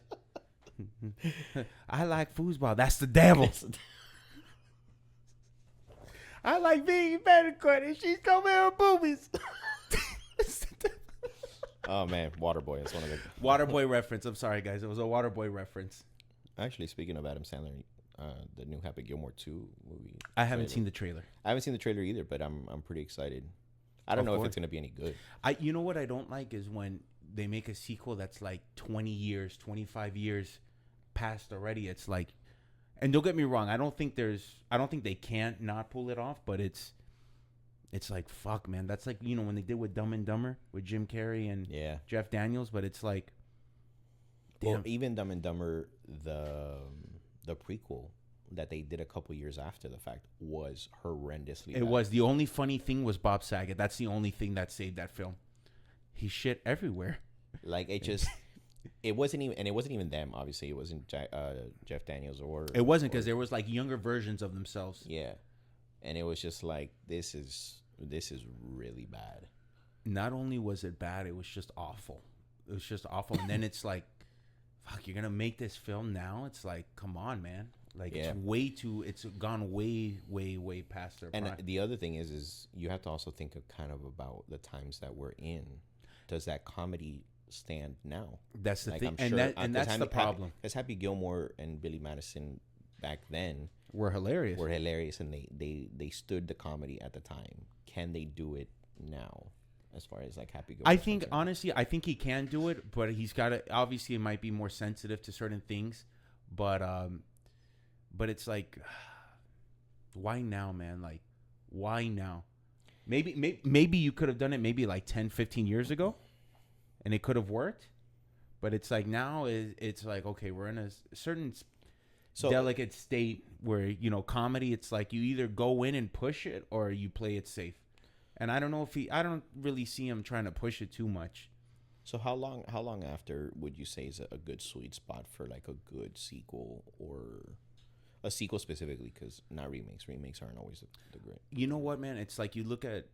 I like foosball. That's the devil. I like being Petticoat, and she's coming her boobies. Oh man, Waterboy is one of the Waterboy reference. I'm sorry, guys. It was a Waterboy reference. Actually, speaking of Adam Sandler, the new Happy Gilmore 2 movie. I haven't seen the trailer. I haven't seen the trailer either, but I'm pretty excited. I don't know if it's gonna be any good. You know what I don't like is when they make a sequel that's like 20 years, 25 years past already. It's like, and don't get me wrong, I don't think they can't not pull it off, but it's like, fuck, man. That's like, when they did with Dumb and Dumber with Jim Carrey and Jeff Daniels, but it's like, damn. Well, even Dumb and Dumber, the prequel that they did a couple years after the fact was horrendously bad. It was. The only funny thing was Bob Saget. That's the only thing that saved that film. He shit everywhere. Like, it wasn't even them. Obviously, it wasn't Jeff Daniels or. It wasn't, because there was like younger versions of themselves. Yeah, and it was just like, this is really bad. Not only was it bad, it was just awful. It was just awful. And then it's like, fuck, you're gonna make this film now? It's like, come on, man. Like, it's gone way, way, way past their prime. And the other thing is you have to also think of kind of about the times that we're in. Does that comedy stand now? That's the thing, and that's the problem. Because Happy Gilmore and Billy Madison back then were hilarious. And they stood the comedy at the time. Can they do it now? As far as like Happy Gilmore, I think honestly, I think he can do it, but he's got to. Obviously, it might be more sensitive to certain things, but it's like, why now, man? Like, why now? Maybe you could have done it maybe like 10, 15 years ago, and it could have worked. But it's like now it's like, okay, we're in a certain delicate state where, comedy, it's like you either go in and push it or you play it safe. And I don't know I don't really see him trying to push it too much. So how long after would you say is a good sweet spot for like a good sequel, or a sequel specifically? Because not remakes. Remakes aren't always the great. You know what, man? It's like you look at,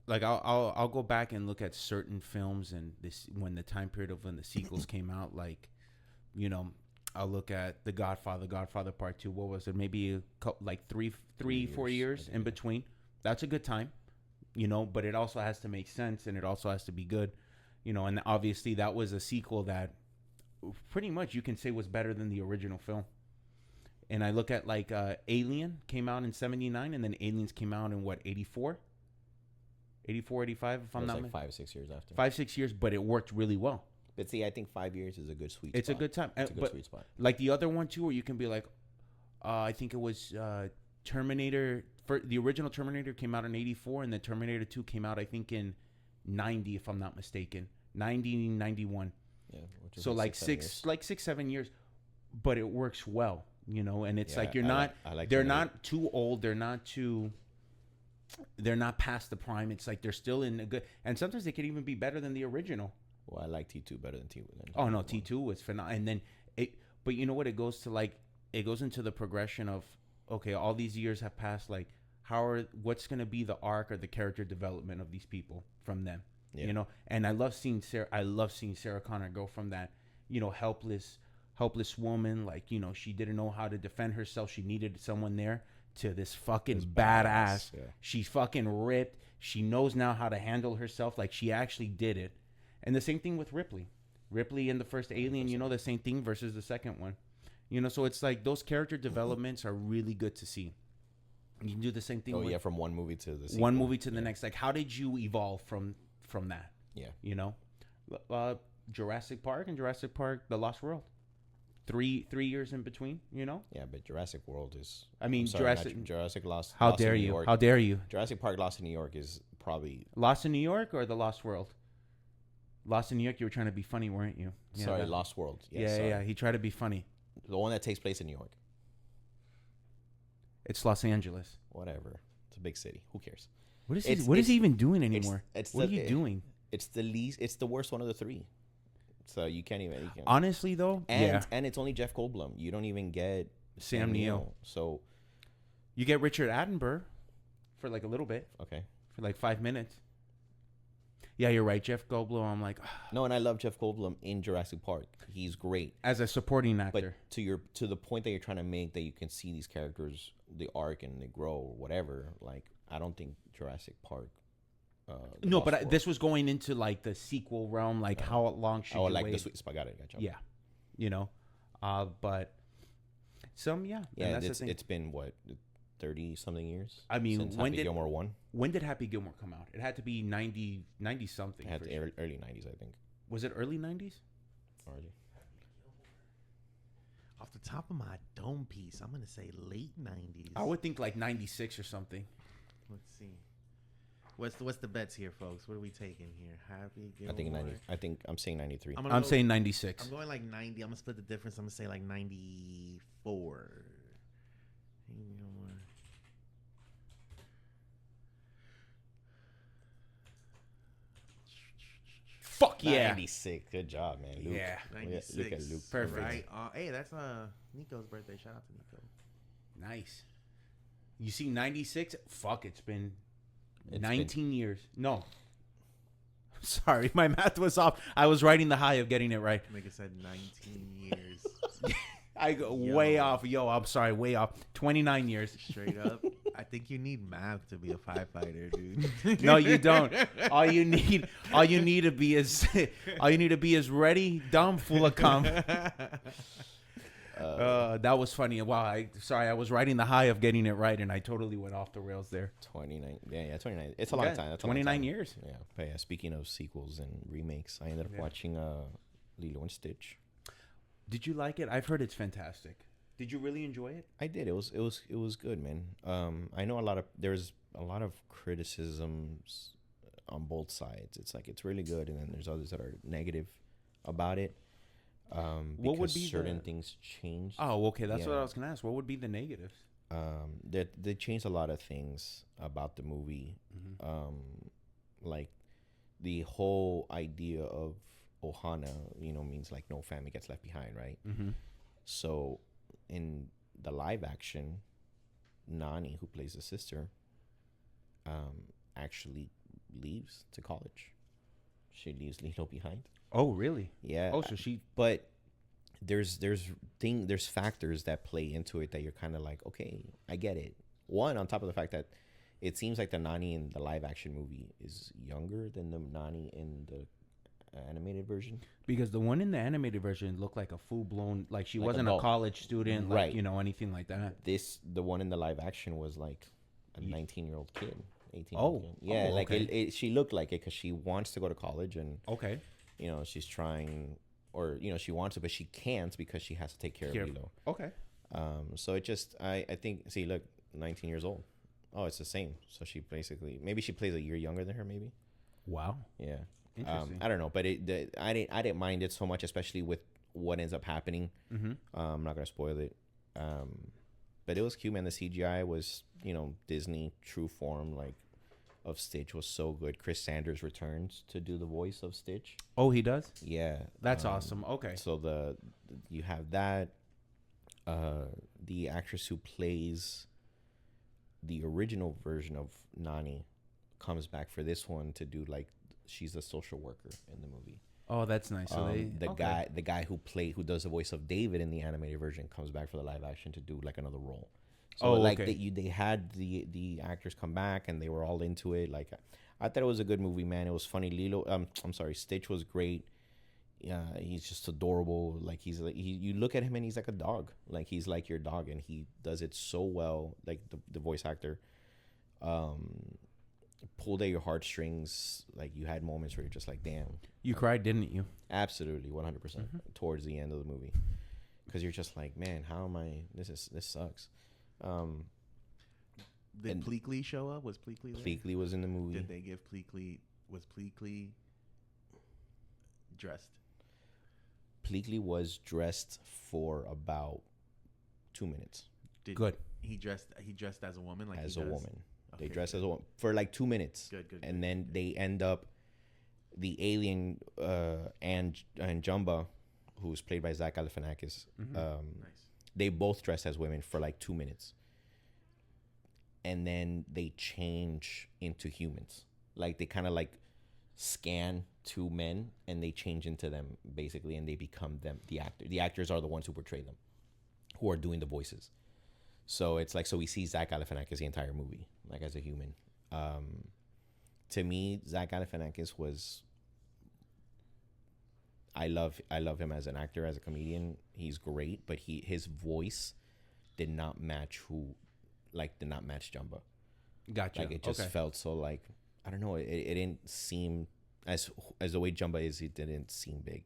like I'll go back and look at certain films and this when the time period of when the sequels came out. Like, I'll look at The Godfather, Godfather Part 2. What was it? Maybe like 4 years in between. That's a good time, But it also has to make sense, and it also has to be good, And obviously, that was a sequel that pretty much you can say was better than the original film. And I look at like Alien came out in 79, and then Aliens came out in what, 84? 84, 85, if I'm not like 5 or 6 years after. 5-6 years, but it worked really well. But see, I think 5 years is a good sweet It's spot. a good time. It's a good sweet spot. Like the other one too, where you can be like, I think it was Terminator. The original Terminator came out in 84, and then Terminator 2 came out, I think, in 90, if I'm not mistaken. 90, 91. Yeah. So like 6-7 years, but it works well, you know. And it's like you're not. They're not too old. They're not past the prime. It's like they're still in a good. And sometimes they could even be better than the original. Well, I like T2 better than T1. Oh no, T2 was phenomenal. And then but you know what? It goes into the progression of, okay, all these years have passed. Like, what's going to be the arc or the character development of these people from them? Yeah. You know, and I love seeing Sarah Connor go from that, you know, helpless woman, like, you know, she didn't know how to defend herself. She needed someone there, to this fucking badass. Yeah. She's fucking ripped. She knows now how to handle herself. Like, she actually did it. And the same thing with Ripley. Ripley in the first Alien, you know, the same thing versus the second one. You know, so it's like those character developments are really good to see. You can do the same thing. Oh, yeah, from one movie to the sequel. One movie to the next. Like, how did you evolve from that? Yeah. You know? Jurassic Park and Jurassic Park The Lost World. 3 years in between, you know? Yeah, but Jurassic World is... I mean, Jurassic Lost... How dare you? How dare you? Jurassic Park Lost in New York is probably... Lost in New York or The Lost World? Lost in New York, you were trying to be funny, weren't you? Yeah, sorry, Lost World. Yes, yeah, he tried to be funny. The one that takes place in New York. It's Los Angeles. Whatever. It's a big city. Who cares? What is he even doing anymore? What are you doing? It's the worst one of the 3. So you can't even... Honestly, though? And it's only Jeff Goldblum. You don't even get Sam Neill. So... You get Richard Attenborough for like a little bit. Okay. For like 5 minutes. Yeah, you're right. Jeff Goldblum, I'm like... No, and I love Jeff Goldblum in Jurassic Park. He's great. As a supporting actor. But to the point that you're trying to make, that you can see these characters, the arc, and they grow or whatever, like, I don't think Jurassic Park... no, but this was going into, like, the sequel realm, like, how long should you wait? Oh, like the sweet spot. Got it. Gotcha. Yeah. You know? But some, yeah. Yeah, it's been, what... 30-something years. I mean, since Happy Gilmore 1. When did Happy Gilmore come out? It had to be 90 something. It had to early 90s, I think. Was it early 90s? Already. Off the top of my dome piece, I'm gonna say late 90s. I would think like 96 or something. Let's see. What's the bets here, folks? What are we taking here? Happy Gilmore. I think 90. I think I'm saying 93. I'm saying 96. I'm going like 90. I'm gonna split the difference. I'm gonna say like 94. Fuck yeah. 96. Good job, man. Luke. Yeah. 96. Look at Luke. Perfect. Right. Hey, that's Nico's birthday. Shout out to Nico. Nice. You see 96? Fuck, it's been 19 years. No. Sorry, my math was off. I was writing the high of getting it right. Nigga said 19 years. I go way off. Yo, I'm sorry, way off. 29 years. Straight up. I think you need math to be a firefighter, dude. No, you don't. All you need to be is ready, dumb, full of cum. That was funny. Wow, I was writing the high of getting it right, and I totally went off the rails there. 29. Yeah, 29. It's a long time. That's 29 years. Yeah. But yeah, speaking of sequels and remakes, I ended up watching Lilo and Stitch. Did you like it? I've heard it's fantastic. Did you really enjoy it? I did. It was good, man. I know there's a lot of criticisms on both sides. It's like it's really good, and then there's others that are negative about it. What would be certain things changed? Oh, okay. That's what I was gonna ask. What would be the negatives? They changed a lot of things about the movie. Mm-hmm. Like the whole idea of Ohana, means like no family gets left behind, right? Mm-hmm. So in the live action, Nani, who plays the sister, actually leaves to college. She leaves Lilo behind. Oh, really? Yeah. Oh, so she. But there's factors that play into it that you're kind of like, okay, I get it. One, on top of the fact that it seems like the Nani in the live action movie is younger than the Nani in the animated version. Because the one in the animated version looked like a full blown, like she Like wasn't adult. a college student, Right. like, you know, anything like that. The one in the live action was like a 19-year-old kid, 18. Oh. Kid. Yeah, Oh, like okay. she looked like it because she wants to go to college and Okay. you know she's trying, or you know she wants to, but she can't because she has to take care of Lilo. Okay. So it just I think see look 19 years old. Oh, it's the same. So she basically maybe she plays a year younger than her maybe. Wow. Yeah. Interesting. I don't know, but I didn't mind it so much, especially with what ends up happening. Mm-hmm. I'm not gonna spoil it. But it was cute, man. The CGI was, you know, Disney true form, like of Stitch was so good. Chris Sanders returns to do the voice of Stitch. Oh, he does? Yeah, That's awesome. Okay. So you have that. The actress who plays the original version of Nani comes back for this one to do like she's a social worker in the movie. Oh, that's nice. So the guy who does the voice of David in the animated version comes back for the live action to do like another role. So like they had the actors come back and they were all into it. Like I thought it was a good movie, man. It was funny. Stitch was great. Yeah, he's just adorable. Like you look at him and he's like a dog. Like he's like your dog, and he does it so well. Like the voice actor, pulled at your heartstrings. Like you had moments where you're just like, damn. You cried, didn't you? Absolutely, 100%. Towards the end of the movie, because you're just like, man, how am I? This sucks. Did Pleakley show up? Was Pleakley there? Pleakley was in the movie. Did they give Pleakley? Was Pleakley dressed? Pleakley was dressed for about 2 minutes. Good. He dressed as a woman, like as he a does? woman. Okay, They dress as a woman for like 2 minutes. Good. And then they end up the alien and Jumba, who's played by Zach Galifianakis. Nice. They both dress as women for like 2 minutes. And then they change into humans. Like they kind of like scan two men and they change into them basically, and they become them, the actor. The actors are the ones who portray them, who are doing the voices. So it's like, so we see Zach Galifianakis the entire movie, like as a human. To me, Zach Galifianakis was, I love him as an actor, as a comedian. He's great, but his voice did not match Jumba. Gotcha. Like it just felt so like, I don't know. It didn't seem as the way Jumba is. It didn't seem big.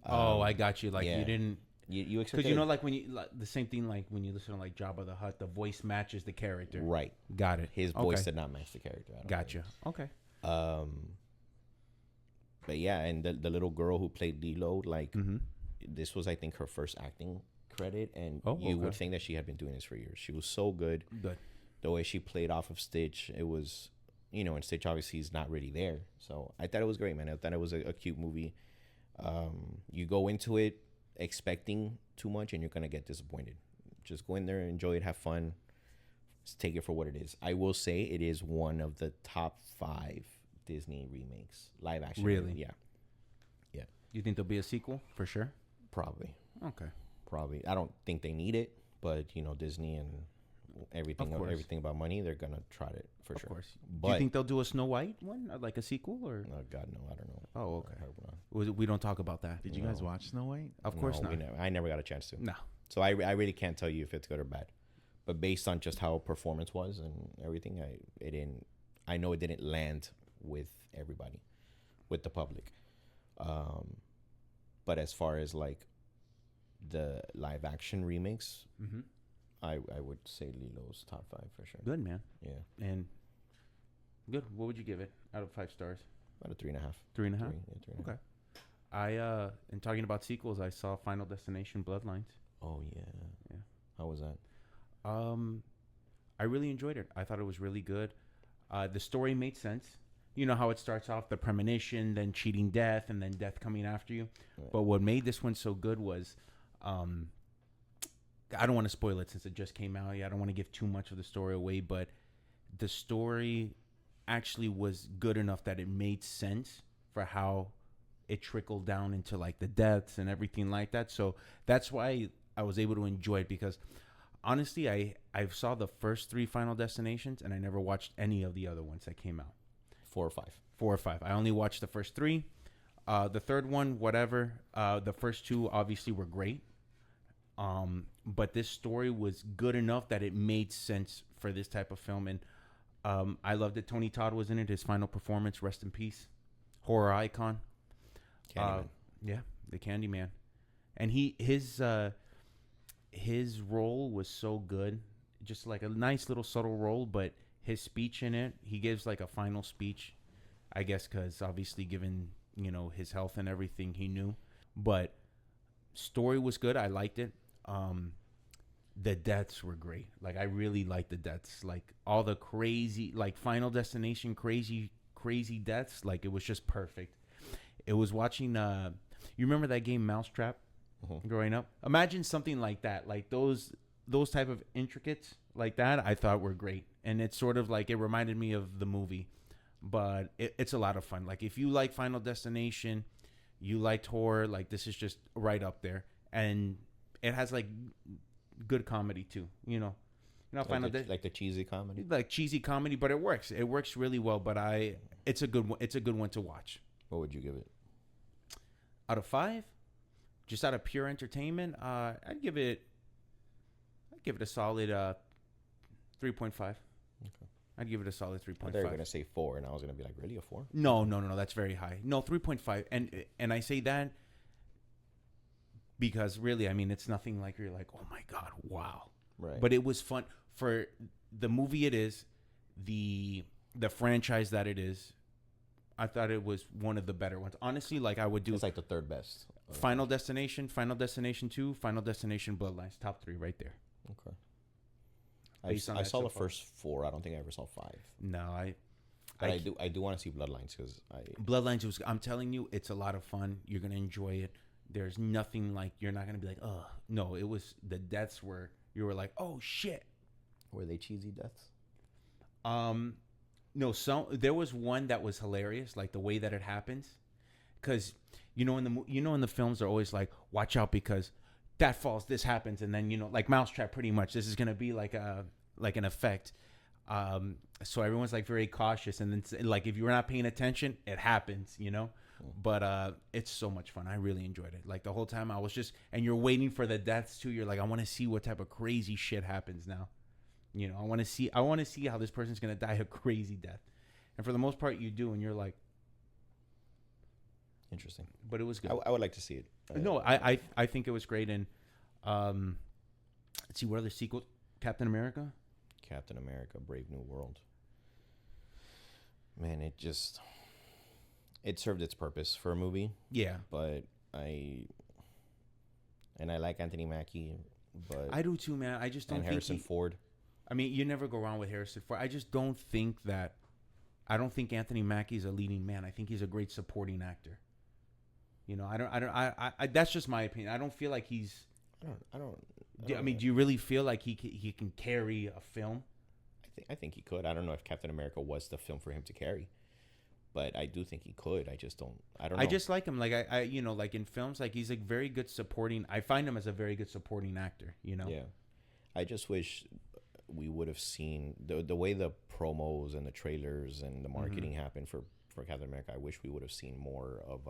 I got you. Like yeah. you didn't. You expect, because you know, like when you like, the same thing, like when you listen to like Jabba the Hutt, the voice matches the character. Right. Got it. His voice did not match the character. Gotcha. Okay. But yeah, and the little girl who played Lilo, like this was, I think, her first acting credit, and you would think that she had been doing this for years. She was so good. Good. The way she played off of Stitch, it was, you know, and Stitch obviously is not really there. So I thought it was great, man. I thought it was a cute movie. You go into it expecting too much and you're gonna get disappointed. Just go in there, enjoy it, have fun, just take it for what it is. I will say it is one of the top 5 Disney remakes, live action. Really? Yeah. You think there'll be a sequel for sure? Probably. Okay. I don't think they need it, but you know, Disney and everything about money, they're gonna try it for sure. Of course. But do you think they'll do a Snow White one, like a sequel, or? Oh God, no, I don't know. Oh, okay. I hope not. We don't talk about that. Did you guys watch Snow White? Of course not. I never got a chance to. No. So I really can't tell you if it's good or bad, but based on just how performance was and everything, I know it didn't land with everybody, with the public. But as far as like the live action remakes, I would say Lilo's top 5 for sure. Good, man. Yeah. And good. What would you give it out of 5 stars? About a 3.5. 3.5. 3.5. Okay. I in talking about sequels, I saw Final Destination Bloodlines. Oh yeah. How was that? I really enjoyed it. I thought it was really good. The story made sense. You know how it starts off, the premonition, then cheating death, and then death coming after you. Right. But what made this one so good was, I don't want to spoil it since it just came out. I don't want to give too much of the story away, but the story actually was good enough that it made sense for how it trickled down into like the deaths and everything like that. So that's why I was able to enjoy it, because honestly, I saw the first 3 Final Destinations and I never watched any of the other ones that came out. 4 or 5. 4 or 5. I only watched the first 3. The third one, whatever. The first two obviously were great. But this story was good enough that it made sense for this type of film. And I loved that Tony Todd was in it. His final performance, rest in peace. Horror icon. Candyman. Yeah, the Candyman. And his role was so good. Just like a nice little subtle role, but his speech in it, he gives like a final speech, I guess, because obviously given, his health and everything, he knew. But story was good. I liked it. The deaths were great. Like, I really liked the deaths. Like, all the crazy, like, Final Destination crazy deaths. Like, it was just perfect. It was watching, you remember that game Mousetrap growing up? Imagine something like that. Like, those type of intricates like that, I thought were great. And it's sort of like, it reminded me of the movie. But it's a lot of fun. Like, if you like Final Destination, you liked horror, like, this is just right up there. And it has, like, good comedy, too, like the cheesy comedy? Like, cheesy comedy, but it works. It works really well, but it's a good one. It's a good one to watch. What would you give it? Out of 5? Just out of pure entertainment, I'd give it a solid 3.5. Okay. I'd give it a solid 3.5. I thought you were going to say 4, and I was going to be like, really, a 4? No, that's very high. No, 3.5. And I say that because really, I mean, it's nothing like you're like, oh my God, wow. Right. But it was fun for the movie it is, the franchise that it is. I thought it was one of the better ones. Honestly, like I would do. It's like the third best. Final Destination, Final Destination 2, Final Destination Bloodlines. Top 3 right there. Okay. I saw the first 4. I don't think I ever saw 5. No, I do want to see Bloodlines because Bloodlines was. I'm telling you, it's a lot of fun. You're gonna enjoy it. There's nothing like you're not gonna be like, oh no. It was the deaths were you were like, oh shit. Were they cheesy deaths? No. There was one that was hilarious, like the way that it happens, because in the films they're always like, watch out because that falls, this happens, and then like Mousetrap, pretty much this is gonna be like an effect. So everyone's like very cautious, and then like if you're not paying attention, it happens, But it's so much fun. I really enjoyed it. Like the whole time I was just, and you're waiting for the deaths too. You're like, I want to see what type of crazy shit happens now. I want to see how this person's gonna die a crazy death, and for the most part you do, and you're like, interesting. But it was good. I would like to see it. No, I think it was great. And let's see, what other sequels? Captain America, Brave New World. Man, it served its purpose for a movie. Yeah. But I like Anthony Mackie, but I do too, man. I just don't think Harrison Ford. I mean, you never go wrong with Harrison Ford. I just don't think I don't think Anthony Mackie's a leading man. I think he's a great supporting actor. I that's just my opinion. I don't feel like he's. I mean, do you really feel like he can carry a film? I think he could. I don't know if Captain America was the film for him to carry, but I do think he could. I just don't. I don't know. I just like him. Like I like in films, like he's like very good supporting. I find him as a very good supporting actor. Yeah. I just wish we would have seen the way the promos and the trailers and the marketing happened for Captain America. I wish we would have seen more of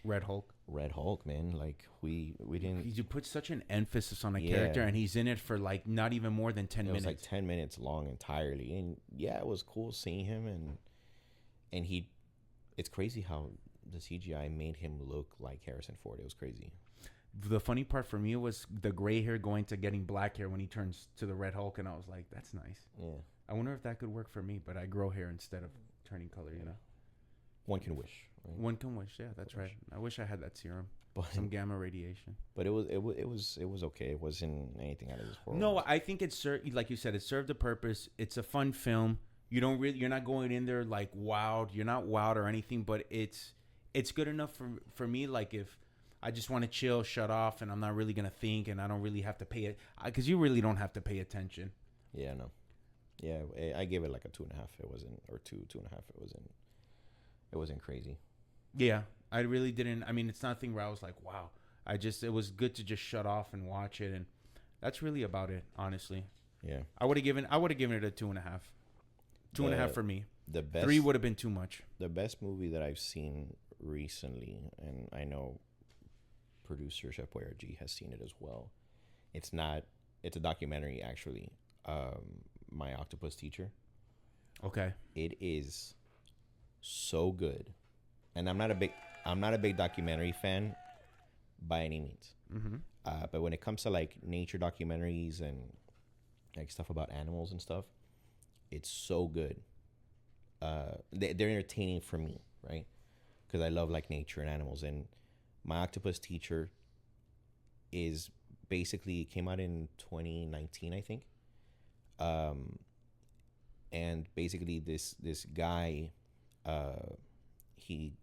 Red Hulk, man. Like we didn't. You put such an emphasis on a character, and he's in it for like not even more than 10 minutes. It was like 10 minutes long entirely, and yeah, it was cool seeing him, and he. It's crazy how the CGI made him look like Harrison Ford. It was crazy. The funny part for me was the gray hair going to getting black hair when he turns to the Red Hulk, and I was like, that's nice. Yeah. I wonder if that could work for me, but I grow hair instead of turning color. One can wish. Right? One can wish. Yeah, that's right. I wish I had that serum. Some gamma radiation. But it was okay. It wasn't anything out of this world. No, I think it served, like you said, it served a purpose. It's a fun film. You're not going in there like wowed. You're not wowed or anything, but it's good enough for me. Like if I just want to chill, shut off, and I'm not really gonna think, and I don't really have to pay it, because you really don't have to pay attention. Yeah, no. Yeah, I gave it like a 2.5. It wasn't, or 2.5. It wasn't crazy. Yeah, I really didn't. I mean, it's nothing where I was like, wow. It was good to just shut off and watch it, and that's really about it, honestly. Yeah, I would have given it a 2.5. 2.5 for me. The best 3 would have been too much. The best movie that I've seen recently, and I know producer Chef Boyardee has seen it as well. It's a documentary actually. My Octopus Teacher. Okay. It is so good, and I'm not a big documentary fan by any means. Mm-hmm. But when it comes to like nature documentaries and like stuff about animals and stuff, it's so good. They're entertaining for me, right? Because I love like nature and animals. And My Octopus Teacher is basically came out in 2019, I think. And basically this guy, he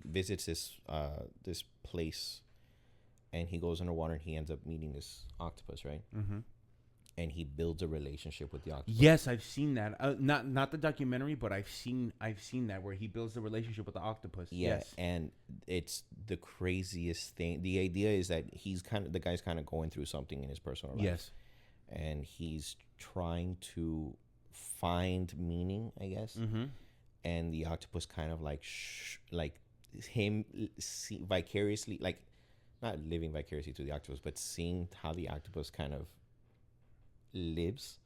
visits this place, and he goes underwater, and he ends up meeting this octopus, right? Mm-hmm. And he builds a relationship with the octopus. Yes, I've seen that. Not the documentary, but I've seen that where he builds a relationship with the octopus. Yeah, yes. And it's the craziest thing. The idea is that the guy's kind of going through something in his personal life. Yes. And he's trying to find meaning, I guess. Mm-hmm. And the octopus kind of like him vicariously, like not living vicariously to the octopus, but seeing how the octopus kind of lives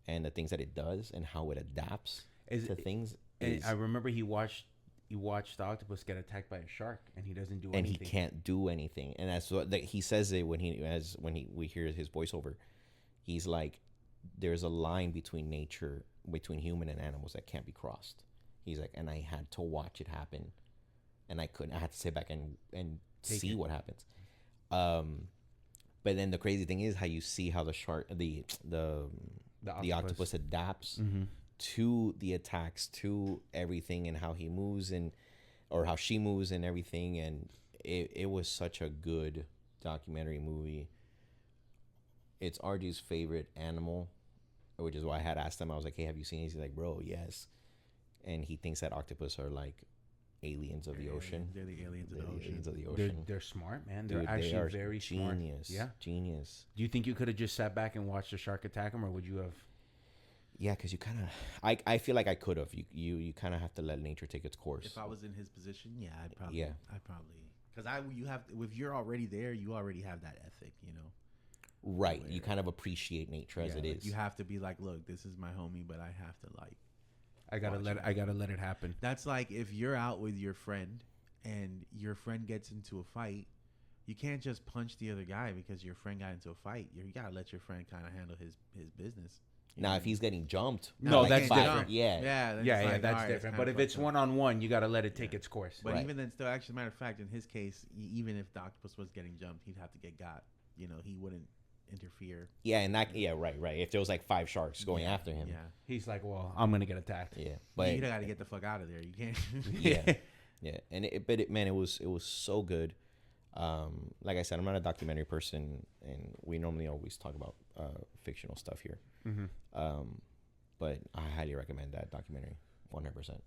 and the things that it does and how it adapts to things. I remember he watched the octopus get attacked by a shark, and he doesn't do and anything. And he can't do anything. And that's what he says it when we hear his voiceover. He's like, there's a line between human and animals that can't be crossed. He's like, and I had to watch it happen, and I had to sit back and see what happens. But then the crazy thing is how you see how the octopus adapts mm-hmm. to the attacks, to everything, and how he moves or how she moves and everything. And it was such a good documentary movie. It's RG's favorite animal, which is why I had asked him. I was like, hey, have you seen it? He's like, bro, yes. And he thinks that octopus are like aliens of the ocean. They're the aliens of the ocean. Aliens of the ocean. They're smart, man. Dude, they're actually they are very genius. Smart. Yeah. Genius. Do you think you could have just sat back and watched the shark attack him, or would you have? Yeah, because you kind of... I feel like I could have. You kind of have to let nature take its course. If I was in his position, yeah, I'd probably... Because if you're already there, you already have that ethic, you know? Right. You kind of appreciate nature as it is. You have to be like, look, this is my homie, but I have to like... I gotta let it happen. That's like if you're out with your friend and your friend gets into a fight, you can't just punch the other guy because your friend got into a fight. You gotta let your friend kind of handle his business. Now, if he's getting jumped, no, that's different. Yeah, that's different. But if it's 1-on-1, you gotta let it take its course. But even then, still, actually, matter of fact, in his case, even if the octopus was getting jumped, he'd have to get got. You know, he wouldn't interfere. Yeah, and that right. If there was like 5 sharks going after him, he's like, well, I'm gonna get attacked. Yeah, but you gotta get the fuck out of there. You can't. yeah. And it was so good. Like I said, I'm not a documentary person, and we normally always talk about fictional stuff here. Mm-hmm. But I highly recommend that documentary, 100%.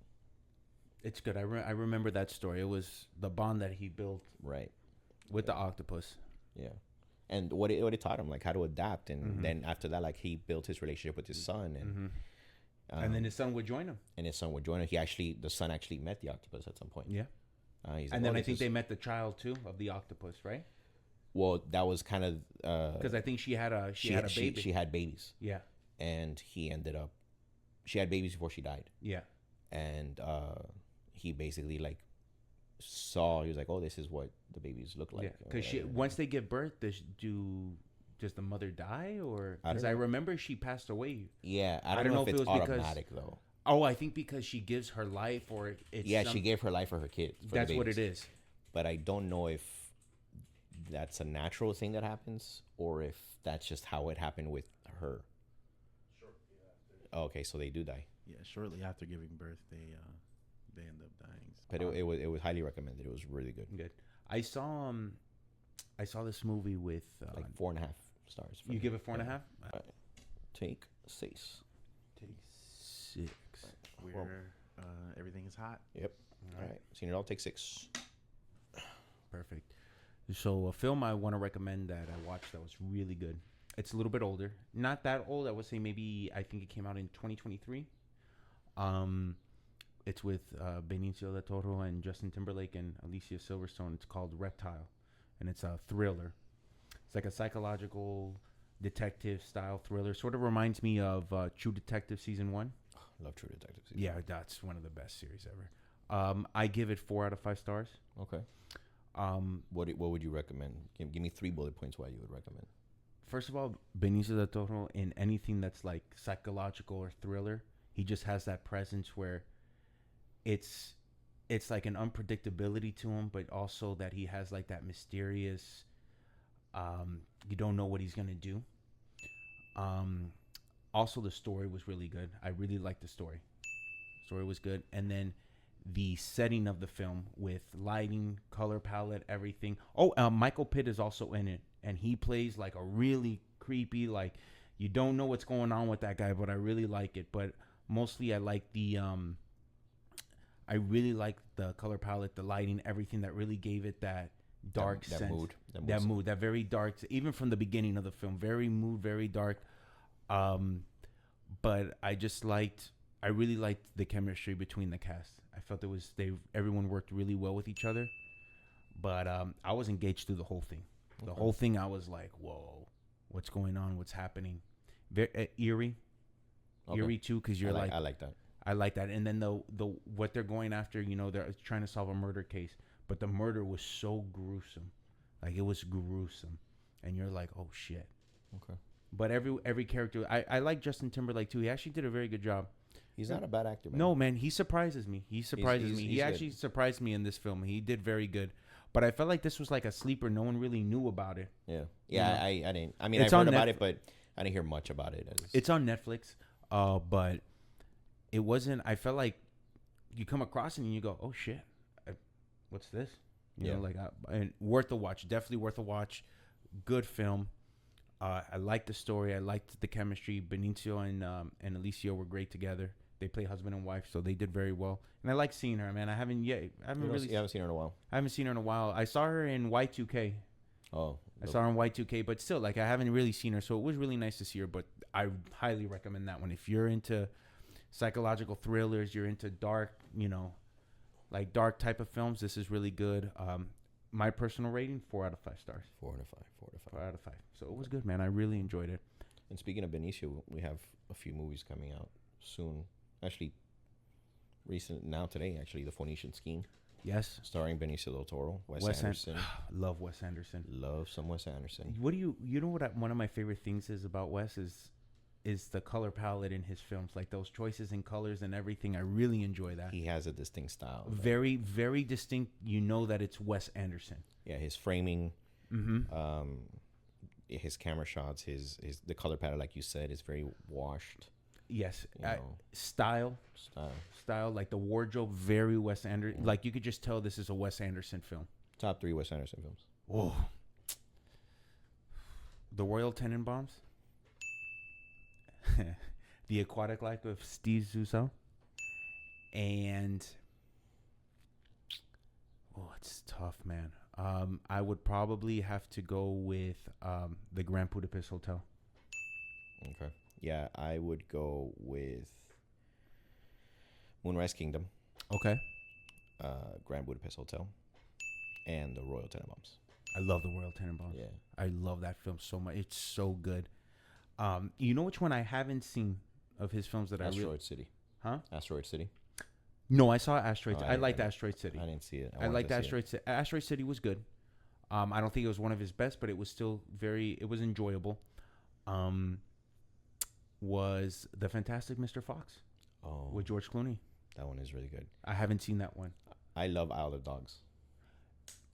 It's good. I remember that story. It was the bond that he built with the octopus. Yeah. And what it taught him, like how to adapt, and then after that, like he built his relationship with his son, and then his son would join him. And his son would join him. The son actually met the octopus at some point. Yeah. And then I think they met the child too of the octopus, right? Well, that was kind of because I think she had a baby. She had babies. Yeah. And she had babies before she died. Yeah. And he basically like saw. He was like, "Oh, this is what the babies look like." Yeah. Because once they give birth, does the mother die, or because I remember she passed away. Yeah, I don't know if it's automatic though. Oh, I think because she gives her life, or it's she gave her life for her kids. That's what it is. But I don't know if that's a natural thing that happens, or if that's just how it happened with her. Okay, so they do die. Yeah, shortly after giving birth, they end up dying. But it was highly recommended. It was really good. Good. I saw this movie with like 4.5 stars. You give it 4.5? Take 6. Take 6. Everything is hot. Yep. All right. Seen it all. Take 6. Perfect. So a film I want to recommend that I watched that was really good. It's a little bit older. Not that old. I would say maybe I think it came out in 2023. It's with Benicio del Toro and Justin Timberlake and Alicia Silverstone. It's called Reptile, and it's a thriller. It's like a psychological detective style thriller. Sort of reminds me of True Detective season 1. Love True Detective. Yeah, that's one of the best series ever. I give it 4 out of 5 stars. Okay. What would you recommend? Give me 3 bullet points why you would recommend. First of all, Benicio del Toro in anything that's like psychological or thriller, he just has that presence where it's like an unpredictability to him, but also that he has like that mysterious. You don't know what he's gonna do. Also, the story was really good. I really liked the story. Story was good, and then the setting of the film with lighting, color palette, everything. Oh, Michael Pitt is also in it, and he plays like a really creepy, like you don't know what's going on with that guy, but I really like it. But mostly, I like the I really like the color palette, the lighting, everything that really gave it that dark sense, that mood, that very dark. Even from the beginning of the film, very dark. But I really liked the chemistry between the cast. I felt everyone worked really well with each other. But I was engaged through the whole thing. The whole thing, I was like, whoa, what's going on? What's happening? Very eerie too, because I like that. I like that. And then the what they're going after, they're trying to solve a murder case, but the murder was so gruesome, like it was gruesome, and you're like, oh shit. Okay. But every character, I like Justin Timberlake too. He actually did a very good job. He's not a bad actor, man. No, man, he surprises me. He actually surprised me in this film. He did very good. But I felt like this was like a sleeper. No one really knew about it. Yeah. Yeah, I didn't. I mean, I've heard about it, but I didn't hear much about it. It's on Netflix, but it wasn't. I felt like you come across it and you go, oh, shit. What's this? You know, and worth a watch. Definitely worth a watch. Good film. I liked the story. I liked the chemistry. Benicio and Alicia were great together. They play husband and wife, so they did very well. And I like seeing her, man. I haven't seen her in a while. I haven't seen her in a while. I saw her in Y2K. Oh. I saw her in Y2K, but still, like, I haven't really seen her, so it was really nice to see her. But I highly recommend that one. If you're into psychological thrillers, you're into dark, like dark type of films, this is really good. My personal rating, 4 out of 5 stars. 4 out of 5. 4 out of 5. So it was good, man. I really enjoyed it. And speaking of Benicio, we have a few movies coming out soon. Actually, today, The Phoenician Scheme. Yes. Starring Benicio del Toro, Wes Anderson. Love Wes Anderson. Love some Wes Anderson. What do you know what one of my favorite things is about Wes is the color palette in his films, like those choices in colors and everything. I really enjoy that. He has a distinct style. Very, very distinct. You know that it's Wes Anderson. Yeah, his framing, his camera shots, the color palette, like you said, is very washed. Yes, style, like the wardrobe, very Wes Anderson. Like you could just tell this is a Wes Anderson film. Top 3 Wes Anderson films. Oh, The Royal Tenenbaums, The Aquatic Life of Steve Zissou, and it's tough, man. I would probably have to go with the Grand Budapest Hotel. Okay. Yeah, I would go with Moonrise Kingdom. Okay. Grand Budapest Hotel. And the Royal Tenenbaums. I love the Royal Tenenbaums. Yeah. I love that film so much. It's so good. You know which one I haven't seen of his films that Asteroid City. Huh? Asteroid City. No, I saw Asteroid City. I liked Asteroid City. I didn't see it. I liked Asteroid City. Asteroid City was good. I don't think it was one of his best, but it was still it was enjoyable. Was The Fantastic Mr. Fox. Oh. With George Clooney. That one is really good. I haven't seen that one. I love Isle of Dogs.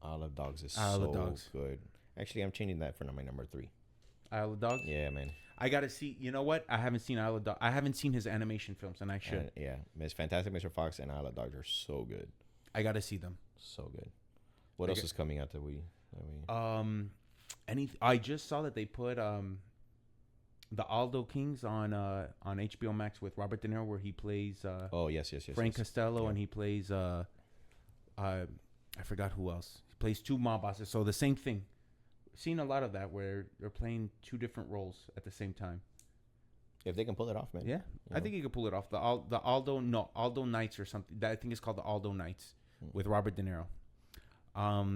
Isle of Dogs is so good. Actually, I'm changing that for my number 3. Isle of Dogs? Yeah, man. I got to see. You know what? I haven't seen Isle of Dogs. I haven't seen his animation films, and I should. Yeah. Miss Fantastic Mr. Fox and Isle of Dogs are so good. I got to see them. So good. What else is coming out that we... I just saw that they put... The Aldo Kings on HBO Max with Robert De Niro, where he plays yes, Frank Costello, and he plays I forgot who else. He plays 2 mob bosses. So the same thing. Seen a lot of that where they're playing 2 different roles at the same time. If they can pull it off, man. Yeah, I think he could pull it off. The Aldo Nights or something. I think it's called the Aldo Nights with Robert De Niro.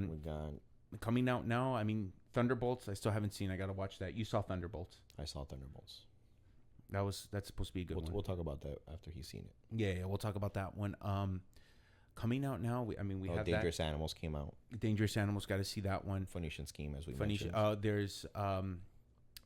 We got coming out now. I mean, Thunderbolts. I still haven't seen. I gotta watch that. You saw Thunderbolts. I saw Thunderbolts. That's supposed to be a good one. We'll talk about that after he's seen it. Yeah, we'll talk about that one. Coming out now. We have Dangerous Animals came out. Dangerous Animals. Got to see that one. Phoenician Scheme, as we mentioned. There's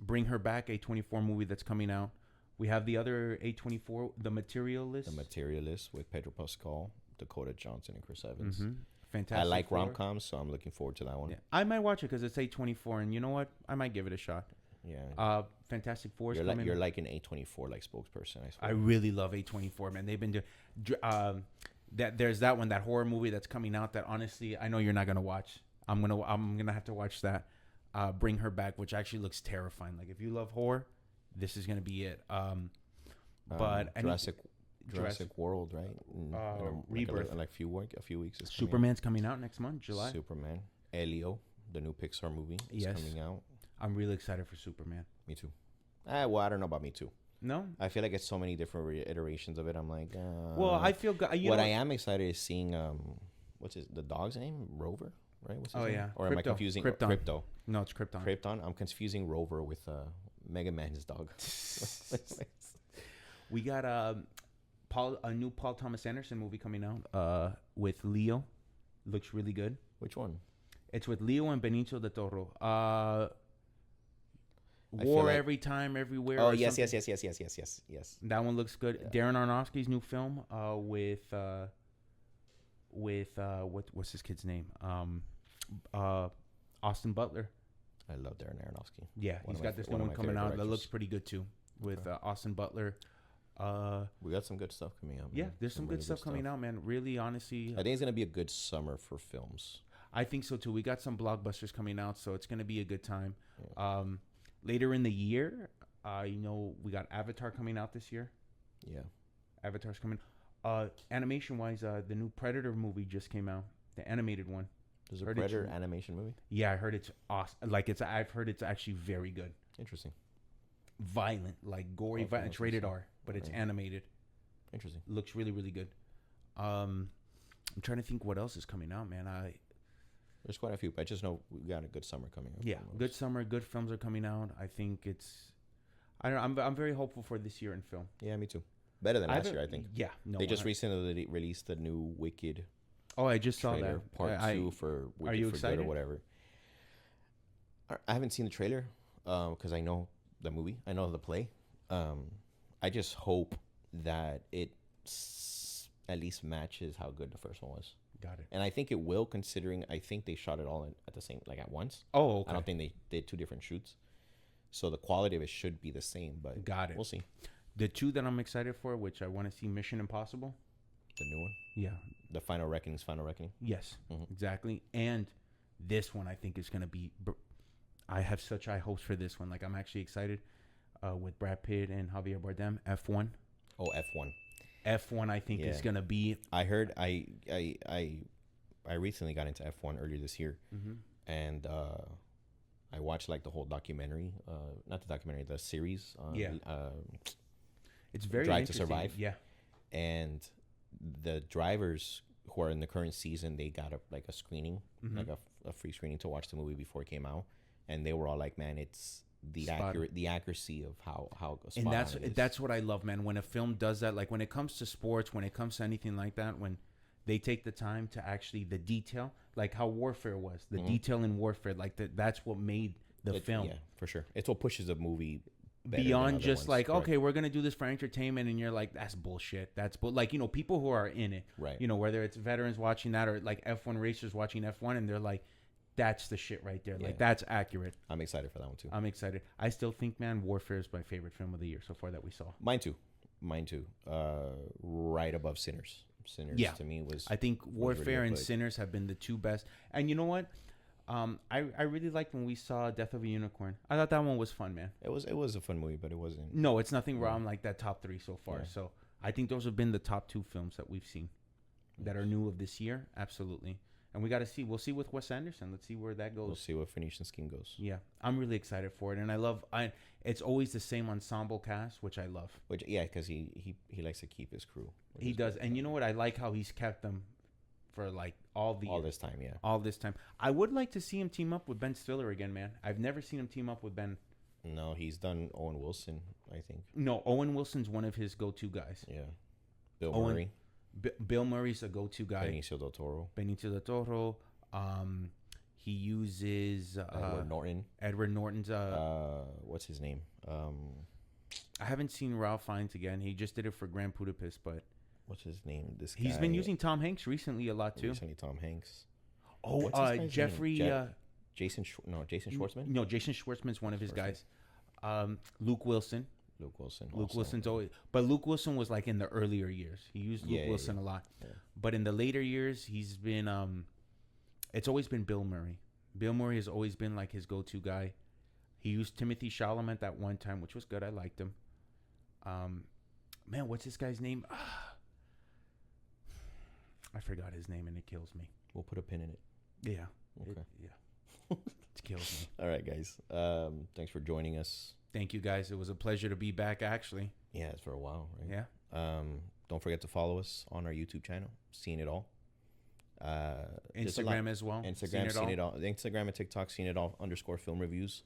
Bring Her Back, A24 movie that's coming out. We have the other A24, The Materialist. The Materialist with Pedro Pascal, Dakota Johnson, and Chris Evans. Mm-hmm. Fantastic. I like rom-coms, so I'm looking forward to that one. Yeah. I might watch it because it's A24, and you know what? I might give it a shot. Yeah. Fantastic Four. You're like an A24 like spokesperson. I swear. I really love A24, man. They've been doing there's that one, that horror movie that's coming out that honestly I know you're not gonna watch. I'm gonna have to watch that. Bring Her Back, which actually looks terrifying. Like if you love horror, this is gonna be it. But Jurassic World, right? Rebirth. Like a few weeks. Superman's coming out next month, July. Superman, Elio, the new Pixar movie, is coming out. I'm really excited for Superman. Me too. Well, I don't know about me too. No, I feel like it's so many different iterations of it. I'm like, well, I feel I am excited is seeing what's the dog's name? Rover, right? What's his name? Yeah. Or am I confusing Crypto? No, it's Krypton. Krypton. I'm confusing Rover with Mega Man's dog. We got a new Paul Thomas Anderson movie coming out with Leo. Looks really good. Which one? It's with Leo and Benicio del Toro. Every Time, Everywhere. Oh, yes. That one looks good. Yeah. Darren Aronofsky's new film with what's his kid's name? Austin Butler. I love Darren Aronofsky. Yeah, he's got this new one coming out that looks pretty good too with Austin Butler. We got some good stuff coming out. Man. Yeah, there's some good stuff coming out, man. Really, honestly, I think it's gonna be a good summer for films. I think so too. We got some blockbusters coming out, so it's gonna be a good time. Yeah. Later in the year, we got Avatar coming out this year. Yeah, Avatar's coming. Animation-wise, the new Predator movie just came out, the animated one. There's a Predator animation movie? Yeah, I heard it's awesome. I've heard it's actually very good. Interesting. Violent, like gory, violent. It's rated R, but it's animated. Interesting. Looks really, really good. I'm trying to think what else is coming out, man. There's quite a few, but I just know we got a good summer coming up. Yeah, good summer, good films are coming out. I think I don't know. I'm very hopeful for this year in film. Yeah, me too. Better than last year, I think. Yeah, no. They just recently released the new Wicked. Oh, I just saw that. Part 2 for Wicked. Are you excited or whatever? I haven't seen the trailer because I know the movie. I know the play. I just hope that it at least matches how good the first one was. Got it. And I think it will, considering I think they shot it all at the same, like at once. Oh, okay. I don't think they did 2 different shoots. So the quality of it should be the same, but got it. We'll see. The 2 that I'm excited for, which I want to see, Mission Impossible. The new one? Yeah. The Final Reckoning's Final Reckoning? Yes, exactly. And this one I think is going to be, I have such high hopes for this one. Like I'm actually excited with Brad Pitt and Javier Bardem, F1. Oh, F1. F1 I think is going to be. I heard I recently got into F1 earlier this year, and I watched like the whole documentary, not the documentary, the series. It's very Drive to Survive. Yeah, and the drivers who are in the current season, they got a screening, like a free screening to watch the movie before it came out, and they were all like, "Man, it's the accuracy of how and that's what I love, man. When a film does that, like when it comes to sports, when it comes to anything like that, when they take the time to actually the detail, like how Warfare was, the detail in Warfare, like that's what made the film. Yeah, for sure. It's what pushes a movie beyond just like, okay, we're gonna do this for entertainment, and you're like, that's bullshit. Like, people who are in it, right? Whether it's veterans watching that or like F1 racers watching F1, and they're like, that's the shit right there. Like that's accurate. I'm excited for that one too. I'm excited. I still think, man, Warfare is my favorite film of the year so far that we saw. Mine too. Right above Sinners. Sinners to me was. I think Warfare and Sinners have been the 2 best. And you know what? I really liked when we saw Death of a Unicorn. I thought that one was fun, man. It was a fun movie, but it wasn't. No, it's nothing wrong like that top 3 so far. Yeah. So I think those have been the top 2 films that we've seen that are new of this year. Absolutely. And we got to see. We'll see with Wes Anderson. Let's see where that goes. We'll see what Phoenician Scheme goes. Yeah, I'm really excited for it, and it's always the same ensemble cast, which I love. Because he likes to keep his crew. He does, and you know what? I like how he's kept them for like all this time. Yeah, all this time. I would like to see him team up with Ben Stiller again, man. I've never seen him team up with Ben. No, he's done Owen Wilson, I think. No, Owen Wilson's one of his go-to guys. Yeah, Bill Murray. Bill Murray's a go-to guy. Benicio del Toro. He uses Edward Norton's. What's his name? I haven't seen Ralph Fiennes again. He just did it for Grand Budapest, but what's his name? This guy. He's been using Tom Hanks recently a lot too. Recently, Tom Hanks. Jeffrey. Jason Schwartzman. No, Jason Schwartzman's one of his guys. Luke Wilson. Luke Wilson's always, but Luke Wilson was like in the earlier years. He used Luke Wilson a lot, but in the later years, he's been. It's always been Bill Murray. Bill Murray has always been like his go-to guy. He used Timothy Chalamet at one time, which was good. I liked him. Man, what's this guy's name? I forgot his name, and it kills me. We'll put a pin in it. Yeah. Okay. It kills me. All right, guys. Thanks for joining us. Thank you, guys. It was a pleasure to be back, actually. Yeah, it's for a while, right? Yeah. Don't forget to follow us on our YouTube channel, Seen It All. Instagram as well. Instagram, Seen It All. Instagram and TikTok, Seen It All _film reviews.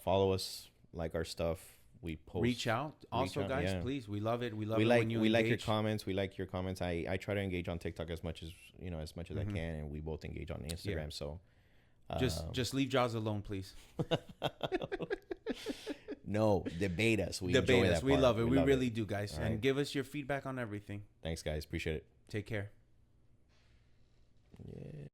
Follow us, like our stuff. We post. Reach out. Also, guys, please. We love it. We love it when you engage. like your comments. We like your comments. I try to engage on TikTok as much as I can, and we both engage on Instagram. Yeah. So just leave Jaws alone, please. No, debate us. We love it. We really do, guys. And give us your feedback on everything. Thanks, guys. Appreciate it. Take care. Yeah.